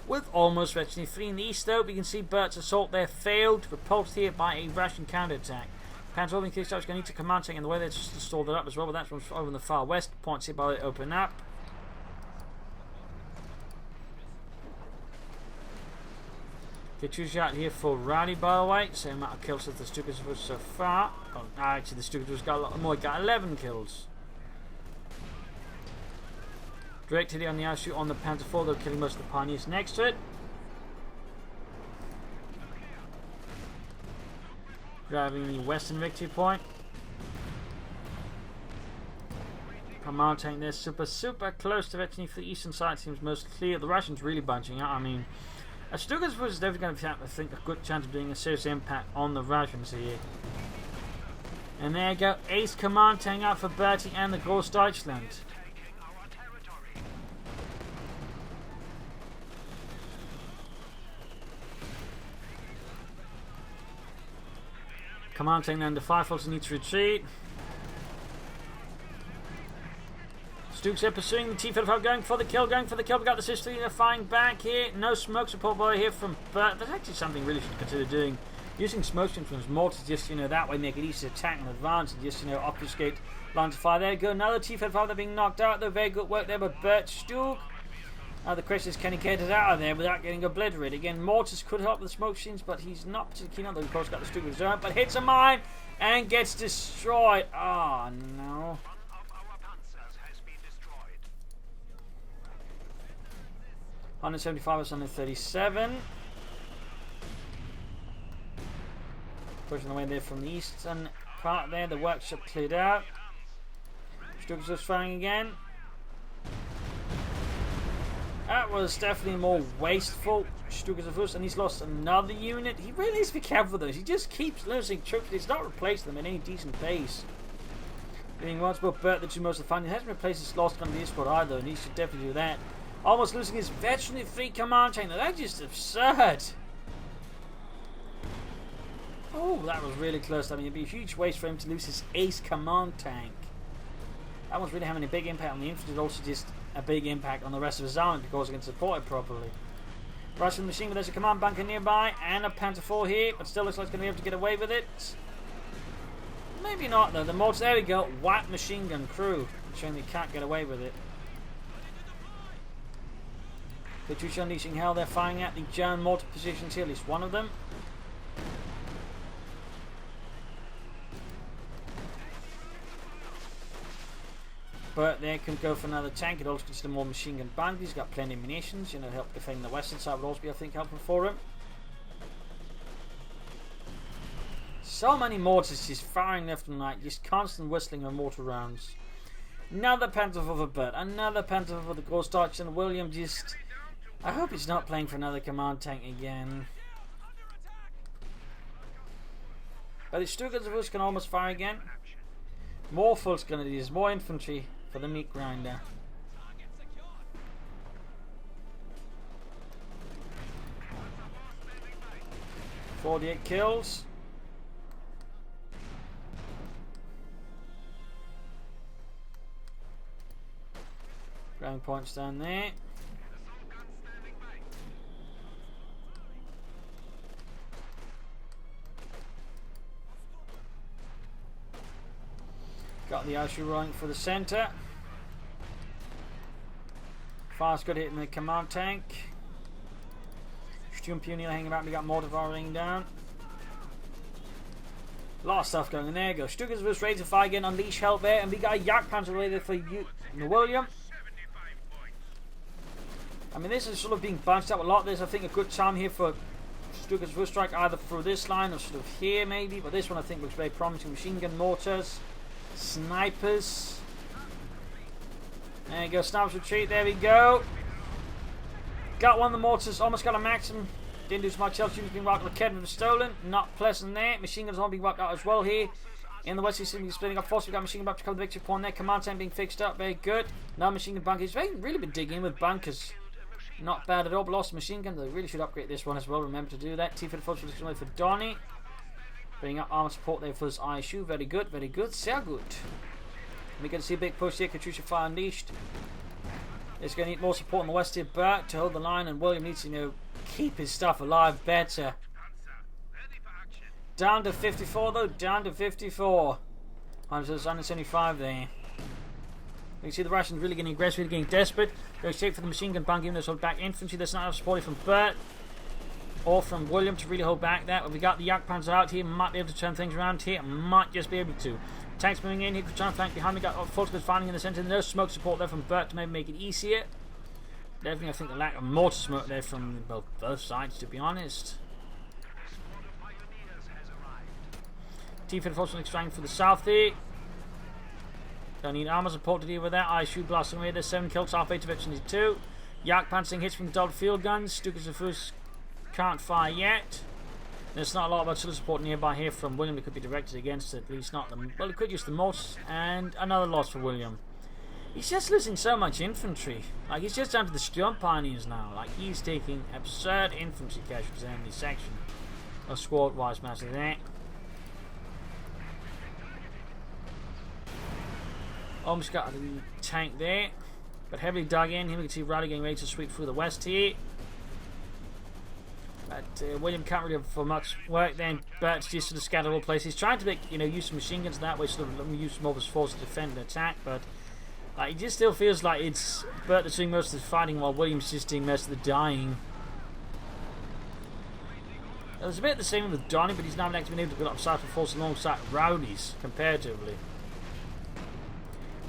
With almost virtually 3 in the east though. We can see Bert's assault there failed. Repulsed here by a Russian counterattack. Panther being kicked out. Going to need to command tank, and the way they just stalled it up as well. But that's from over in the far west. Points here by the open up. Get two shot here for Rowdy, by the way. Same amount of kills as the Stukas was so far. Oh, actually, the Stukas was got a lot more. Got 11 kills. Direct hit on the ISU on the Panther 4, though, killing most of the pioneers next to it. Grabbing the western victory point. Command tank there, super close to victory for the eastern side. Seems most clear. The Russians really bunching out. I mean, Stuttgart's force is definitely going to have, I think, a good chance of doing a serious impact on the Russians here. And there you go, ace command tank out for Bertie and the Großdeutschland. Command tank down to 5 also needs to retreat. Stukes are pursuing the T-55, going for the kill. We got the sister leader firing back here. No smoke support boy here from Bert. That's actually something really should consider doing. Using smoke screens more to just, that way make it easy to attack and advance and just, obfuscate lines of fire. There you go, another T-55 they're being knocked out though. Very good work there by Bert Stuk. The question is, can he get it out of there without getting obliterated? Again, Mortis could help with the smoke screens, but he's not particularly keen on them. Of course, got the Stuk reserve, but hits a mine and gets destroyed. Oh, no. 175 is 137. Pushing away there from the eastern part there. The workshop cleared out. Stukes just firing again. That was definitely more wasteful. Stukes of us, and he's lost another unit. He really needs to be careful with those. He just keeps losing troops. He's not replacing them in any decent pace. Being once more Bert, the two most of the fun. He hasn't replaced his lost gun squad either, and he should definitely do that. Almost losing his veteran free command tank. Now that's just absurd. Oh, that was really close. I mean, it'd be a huge waste for him to lose his ace command tank. That one's really having a big impact on the infantry. Also just a big impact on the rest of his army because he can support it properly. Russian machine gun, there's a command bunker nearby and a Panther 4 here, but still looks like it's going to be able to get away with it. Maybe not though. The mortars, there we go. White machine gun crew. Showing they can't get away with it. Katyusha unleashing hell. They're firing at the German mortar positions here, at least one of them. But they can go for another tank. It also consider more machine gun band. He's got plenty of munitions, help defend the western side would also be, I think, helpful for him. So many mortars, just firing left and right, just constant whistling of mortar rounds. Another Panther for Bert, another Panther for the Großdeutschland. William just, I hope he's not playing for another command tank again. But the Stuttgart can almost fire again. More full grenadiers, more infantry for the meat grinder. .48 kills. Ground points down there. Got the issue running for the centre. Fast good hitting the command tank. Sturmpionier hanging about. We got mortar firing down. A lot of stuff going on. There you go. Stuttgart was ready to fire again. Unleash hell there. And we got a Jagdpanzer ready for William. I mean, this is sort of being bunched up a lot. There's, I think, a good time here for Stuttgart's first strike either through this line or sort of here maybe. But this one I think looks very promising. Machine gun mortars. Snipers. There you go, snipers retreat, there we go. Got one of the mortars, almost got a maximum. Didn't do so much else. Units being wiped out. Kedron was stolen. Not pleasant there. Machine guns all being wiped out as well here. In the west, he's splitting up force. We've got machine gun up to cover the victory point there. Command tank being fixed up, very good. Now machine gun bunkers. Really been digging in with bunkers. Not bad at all. But lost machine gun. They really should upgrade this one as well. Remember to do that. T-54 for Donnie. Bringing up armor support there for his ISU. Very good, very good. Sehr good. We're going to see a big push here. Katyusha fire unleashed. It's going to need more support on the west here. Bert to hold the line, and William needs to keep his stuff alive better. Down to 54 though. Down to 54. 175 there. You can see the Russians really getting aggressive, really getting desperate. Go straight for the machine gun bunker, even though it's hold back infantry. There's not enough support from Bert or from William to really hold back that. But we got the Jagdpanzer out here, might be able to turn things around here, might just be able to. Tanks moving in here, trying to flank behind. We got Volkswagen firing in the centre. No smoke support there from Bert to maybe make it easier. Definitely, I think the lack of mortar smoke there from both sides, to be honest. T-54 fortunately trying for the south here. Don't need armor support to deal with that. I shoot blasting away. There's 7 kills, half 8 of it, 2. Yak pantsing hits from the double field guns. Stukas first can't fire yet. There's not a lot of artillery support nearby here from William that could be directed against it, at least not them. Well, it could use the mortars, and another loss for William. He's just losing so much infantry. Like, he's just down to the Storm Pioneers now. Like, he's taking absurd infantry casualties in this section. A squad-wise matter there. Almost got the tank there, but heavily dug in. Here we can see Rowdy getting ready to sweep through the west here. But William can't really have for much work then. Bert's just sort of scattered all places. He's trying to make, use some machine guns that way, sort of use more of his force to defend and attack, but he just still feels like it's Bert that's doing most of the fighting while William's just doing most of the dying. It was a bit the same with Donnie, but he's now actually been able to build up cypher force alongside Rowdy's comparatively.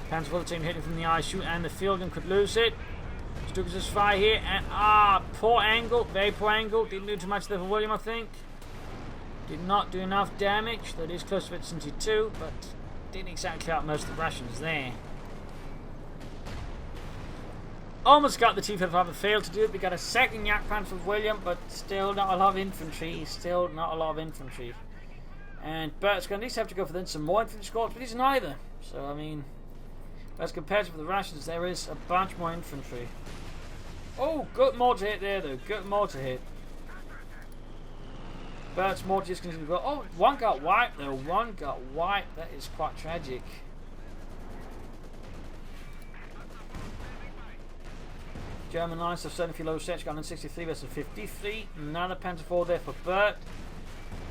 Panzer for the team hitting from the eye shoot, and the field gun could lose it. Stukas just fire here, and poor angle, very poor angle. Didn't do too much there for William, I think. Did not do enough damage, though it is close to it since he too, but didn't exactly out most of the Russians there. Almost got the T-55, but failed to do it. We got a second Yak Panzer for William, but still not a lot of infantry. Still not a lot of infantry. And Bert's going to at least have to go for then some more infantry squads, but he's neither. So, I mean, as compared to the Russians, there is a bunch more infantry. Oh, good mortar hit there, though. Good mortar hit. Bert's mortar just continues to go. Oh, one got wiped, though. One got wiped. That is quite tragic. German lines have 70 low sets, got 63 versus 53. Another Panzer IV there for Bert.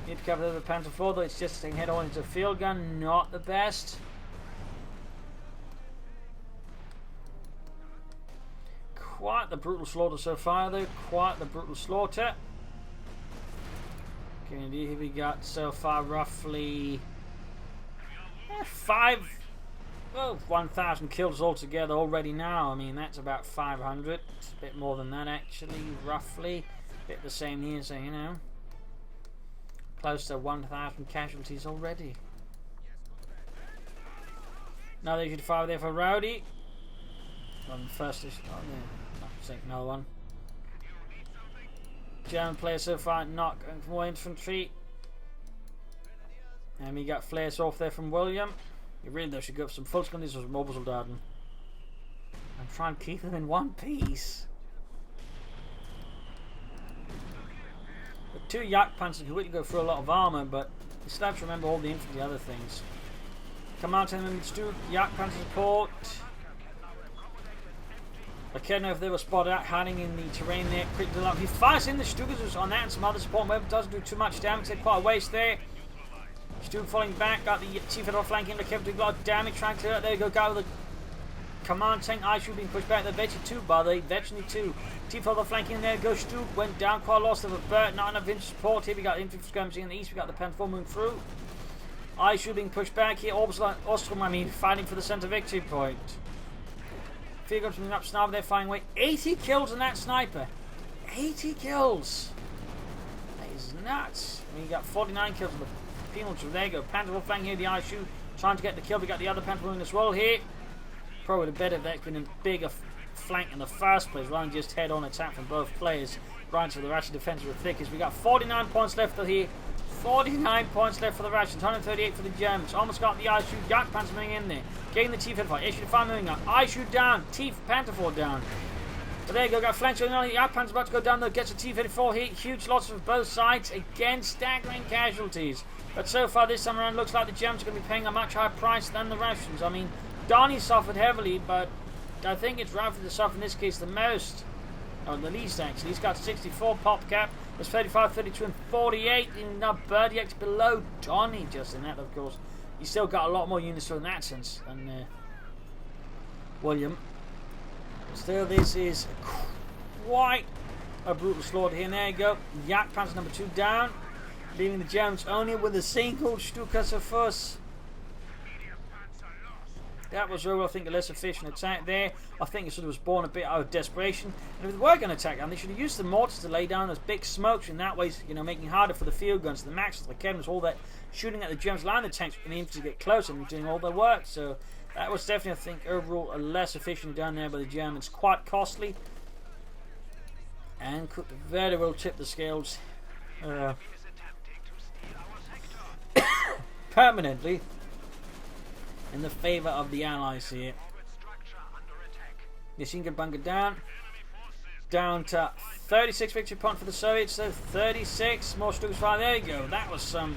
Need to cover the Panzer IV, though it's just taking head on into a field gun. Not the best. Quite the brutal slaughter so far, though. Quite the brutal slaughter. Okay, here we got so far roughly 1,000 kills altogether already now. I mean, that's about 500. It's a bit more than that, actually, roughly. A bit the same here, so, close to 1,000 casualties already. Another 85 there for Rowdy. On the first issue. Oh, yeah. Take another one. German player so far not going for more infantry. And we got flares off there from William. You really though should go for some full screen. These was mobile soldaten. And try and keep them in one piece. The 2 Yak Panzers who really go through a lot of armor, but you still have to remember all the infantry other things. Command Tenement Stu, Yak Panzer support. I can't know if they were spotted out hiding in the terrain there. Quickly up. He fires in the Stukas on that and some other support. Maybe doesn't do too much damage. They're quite a waste there. Stug falling back. Got the T-54 flanking. Look, a lot of damage trying to clear out. There you go. Guy with the command tank. I should being pushed back. They're veteran 2, by the way. Veteran 2. T-54 flanking there. Go Stug. Went down. Quite a loss of a Bert. Not enough infantry support. Here we got infantry skirmishing in the east. We got the Panzer moving through. I should being pushed back here. Ostrom, fighting for the centre victory point. Field guns coming up, sniper there, firing away. 80 kills on that sniper. 80 kills. That is nuts. I mean, you got 49 kills on the penal tree. There you go. Panther flanking here, the eye shoot, trying to get the kill. We got the other Panther as well here. Probably the better that been a bigger flank in the first place, rather than just head-on attack from both players. Right to the Russian defense were thickest. We got 49 points left here. 49 points left for the Russians, 138 for the Germans. Almost got the eye shoot. Yak Panzer moving in there. Getting the T-55. Issue 5 moving up. Eye shoot down. Panther 4 down. But there you go. Got flanked. Yak Panzer's about to go down though. Gets a T-54 hit. Huge losses for both sides. Again, staggering casualties. But so far this time around, looks like the Germans are going to be paying a much higher price than the Russians. I mean, Donnie suffered heavily, but I think it's Rowdy to suffer in this case the most. Or the least, actually. He's got 64 pop cap. There's 35, 32, and 48. And now Birdie X below Donnie just in that, of course. He's still got a lot more units in that sense than William. Still, this is quite a brutal slaughter here. And there you go. Yak Panzer number 2 down. Leaving the Germans only with a single Stukas of Fuss. That was overall, I think, a less efficient attack there. I think it sort of was born a bit out of desperation. And if they were going to attack, and they should have used the mortars to lay down those big smokes, in that way, you know, making it harder for the field guns, the Maxes, the Kevins, all that shooting at the Germans, allowing the tanks and the infantry to get close and doing all their work. So that was definitely, I think, overall a less efficient down there by the Germans. Quite costly, and could very well tip the scales permanently in the favour of the Allies here. Donniechan bunker down to 36 victory point for the Soviets, so 36 more Stukas fire. There you go. That was some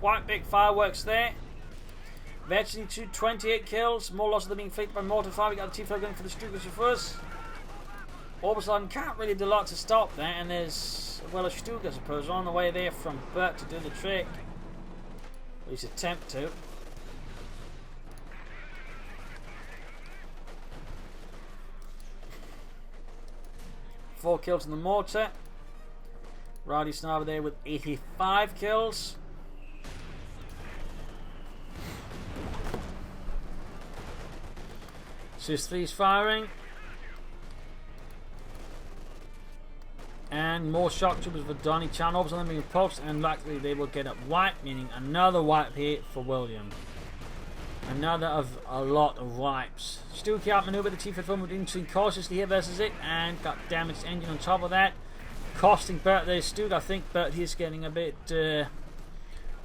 quite big fireworks there. Virtually 28 kills, more losses than being flanked by mortar fire. We got the T-4 going for the Stukas of us. Oberstein can't really do a lot to stop that, and there's, well, a Stuka, I suppose, on the way there from Bert to do the trick. At least attempt to. Four kills in the mortar. Rowdy Sniper there with 85 kills. Sis-3's firing. And more shock troopers for Donniechan. Obviously them being repulsed, and luckily they will get up wipe, meaning another wipe here for William. Another of a lot of wipes. Stuka outmaneuvered the T-54 moved in cautiously here versus it, and got damaged engine on top of that, costing Bert there. Stuka, I think Bert he's getting a bit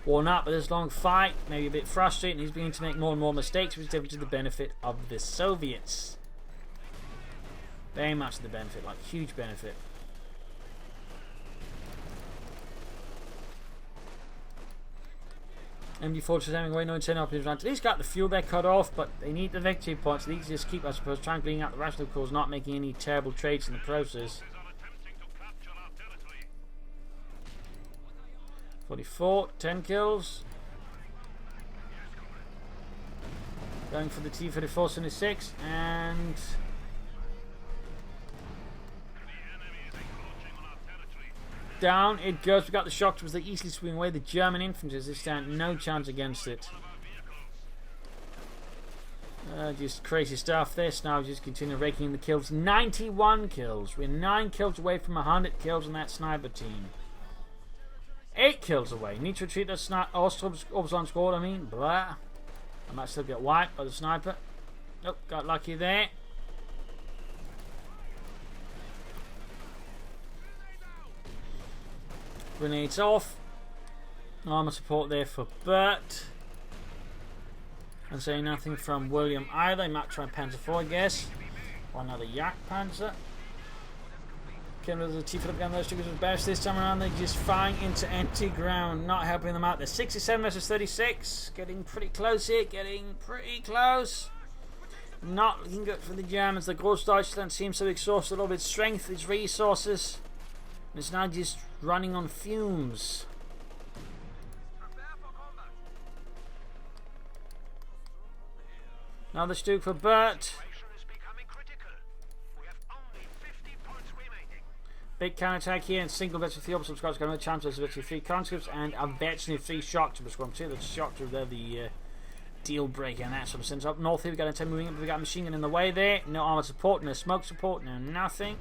worn out by this long fight, maybe a bit frustrated, and he's beginning to make more and more mistakes, which is definitely to the benefit of the Soviets. Very much to the benefit, like huge benefit. MD4 is having away 9-10 up in front. At least got the fuel there cut off, but they need the victory points. They need to just keep, I suppose, trying to clean out the rest of the cause, not making any terrible trades in the process. 44, 10 kills. Going for the T-34 76, and down it goes. We got the shock troopers. They easily swing away the German infantry. They stand no chance against it. Just crazy stuff. This now just continue raking in the kills. 91 kills. We're 9 kills away from 100 kills on that sniper team. 8 kills away. Need to retreat that Oberstein squad. I mean, blah. I might still get wiped by the sniper. Nope, got lucky there. Grenades off. Armour support there for Bert. And saying nothing from William either. He might try Panzer IV, I guess. Or another Yak Panzer. Came with the T-4 gun. Those two guys best this time around. They're just firing into empty ground. Not helping them out. They're 67 versus 36. Getting pretty close here. Getting pretty close. Not looking good for the Germans. The Großdeutschland seems to have exhausted all of its strength, its resources. And it's now just running on fumes. Another Stuka for Bert. Big counterattack here, and single veteran 3 opposite squads got no chance of veteran 3 conscripts and a veteran 3 shock trooper squad. See, the shock trooper, they're the deal breaker in that sort of sense. Up north here, we got a 10 moving up, we got a machine gun in the way there. No armor support, no smoke support, no nothing.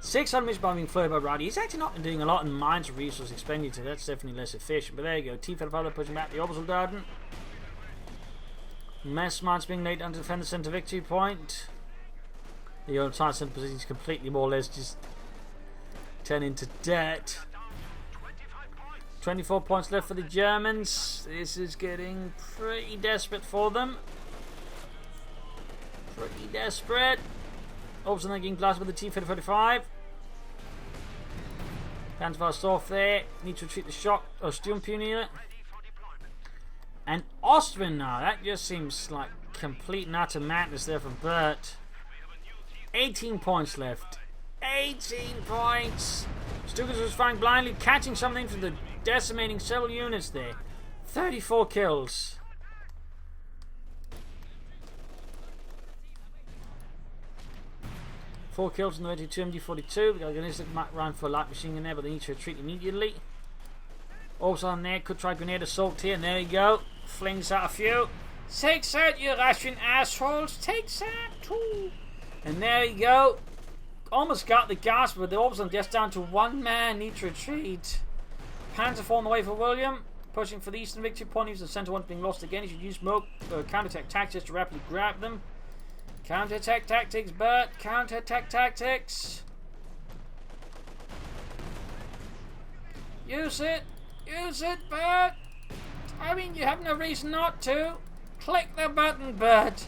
600 meters bombing flowed by Rowdy. He's actually not been doing a lot in mines of resource expenditure. That's definitely less efficient. But there you go. T-55 pushing back the Obersoldaten. Mass mines being laid under defend the center victory point. The entire center position is completely more or less just turning into debt. 24 points left for the Germans. This is getting pretty desperate for them. Pretty desperate. Also, they're getting blasted with the T-45. Panzer off there. Need to retreat the shock or Sturmpeon unit. And Austrian now. That just seems like complete and utter madness there from Bert. 18 points left. 18 points. Stukas was firing blindly, catching something from the decimating several units there. 34 kills. Four kills in the 22 MG42. We got a Gallistic round for a light machine gun there, but they need to retreat immediately. Also on there, could try grenade assault here, and there you go. Flings out a few. Takes out, you Russian assholes. Takes out too. And there you go. Almost got the gasp, but the Orbison just down to one man. Need to retreat. Panzer IV on the way for William. Pushing for the eastern victory point. He's the center one being lost again. He should use smoke counter-attack tactics to rapidly grab them. Counter-attack tactics, Bert. Counter-attack tactics. Use it. Use it, Bert. I mean, you have no reason not to. Click the button, Bert.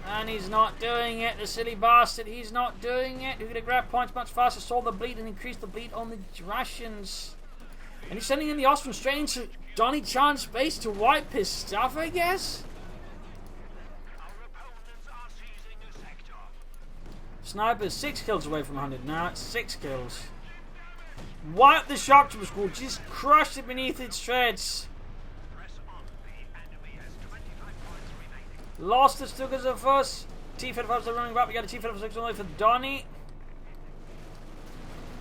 And he's not doing it, the silly bastard. He's not doing it. He's going to grab points much faster, solve the bleed, and increase the bleed on the Russians. And he's sending in the Austrians straight into Donniechan's base to wipe his stuff, I guess? Sniper's 6 kills away from 100 now. It's 6 kills. Wipe the shock trooper school. Just crushed it beneath its shreds. Lost the Stukas of us. T-55s are running back. We got a T-56 on the way for Donny.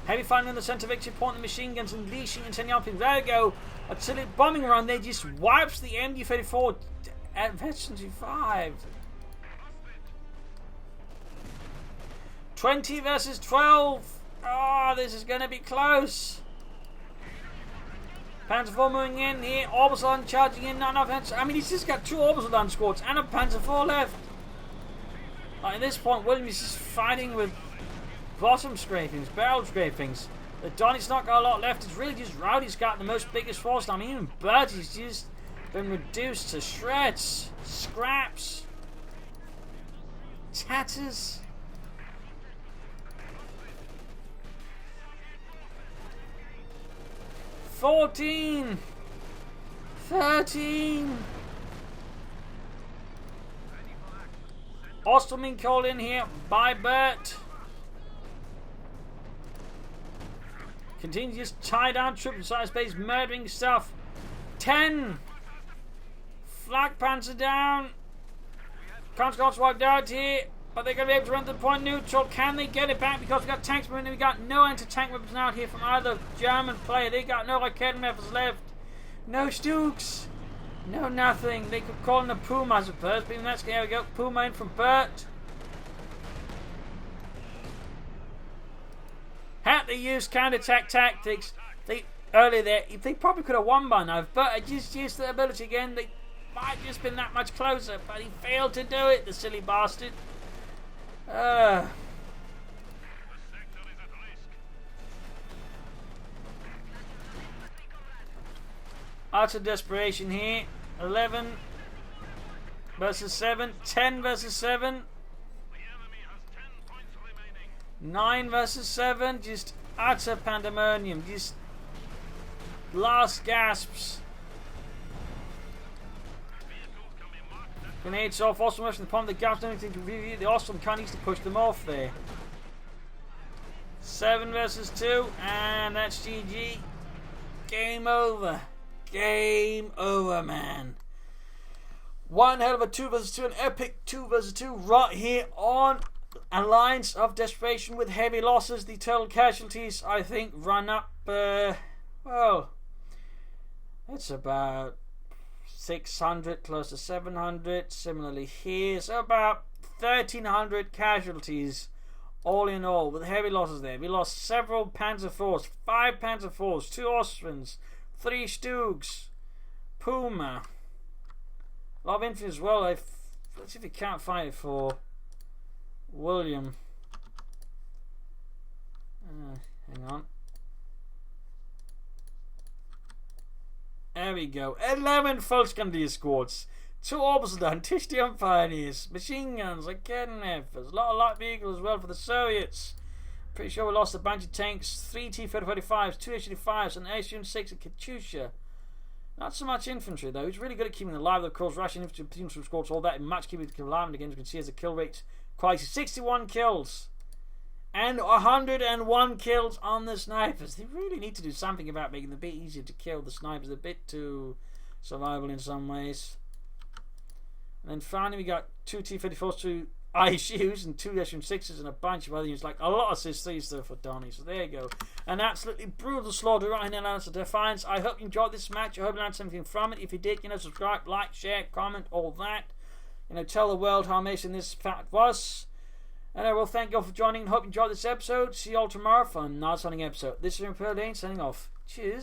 Heavy fighting in the center victory point. The machine guns unleashing incendiary. There you go. Artillery bombing around. They just wipes the MD-34 at Veteran 5. 20 versus 12. Oh, this is going to be close. Panzer IV moving in here. Orbison charging in. Not enough hands. I mean, he's just got 2 Orbison squads and a Panzer IV left. Like, at this point, William is just fighting with bottom scrapings, barrel scrapings. The Donny's not got a lot left. It's really just Rowdy's got the most biggest force. I mean, even Bert has just been reduced to shreds, scraps, tatters. $14, $13. Osterman called in here by Bert. Continue to just tie down troops inside space, murdering stuff. 10. Flak Panzer down. Conscripts wiped out here, but they're going to be able to run to the point neutral. Can they get it back? Because we've got tanks moving. We've got no anti-tank weapons out here from either German player. They got no Raketen weapons left. No Stuks. No nothing. They could call in a Puma, I suppose. But even that's here we go. Puma in from Bert. Had they used counter-attack tactics, earlier there, they probably could have won by now. But I just used the ability again. They might have just been that much closer, but he failed to do it, the silly bastard. Utter desperation here. 11 versus 7. 10 versus 7. 9 versus 7. Just utter pandemonium. Just last gasps. Grenades off. Awesome rush from the palm of the gaps. Anything to review. The awesome can needs to push them off there. 7 versus 2. And that's GG. Game over. Game over, man. One hell of a 2 versus 2. An epic 2 versus 2 right here on Alliance of Desperation with heavy losses. The total casualties, I think, run up, well, it's about 600, close to 700. Similarly here, so about 1,300 casualties all in all, with heavy losses there. We lost several Panzer IVs, 5 Panzer IVs, 2 Austrians, 3 Stugs, Puma, a lot of infantry as well. Let's see if we can't find it for William. Hang on. There we go. 11 Volkskandier squads. 2 Oberstdorf, Tischdian Pioneers, machine guns, Raketen-Werfers, a lot of light vehicles as well for the Soviets. Pretty sure we lost a bunch of tanks, 3 T-35s, 2 H-35s, and H-6 and Katyusha. Not so much infantry though. He's really good at keeping them alive. Of course, Russian infantry, platoons from squads, all that in much keeping them alive. And again, you can see as the kill rate quite 61 kills and 101 kills on the snipers. They really need to do something about making it a bit easier to kill. The snipers, a bit too survival in some ways. And then finally we got 2 T-54s, 2 ISUs and 2 SM6s and a bunch of other units, like a lot of CIS-3s there for Donnie. So there you go. An absolutely brutal slaughter right in Alliance of Defiance. I hope you enjoyed this match. I hope you learned something from it. If you did, subscribe, like, share, comment, all that. Tell the world how amazing this fact was. And I will thank you all for joining and hope you enjoyed this episode. See you all tomorrow for another signing episode. This is Imperial Dane signing off. Cheers.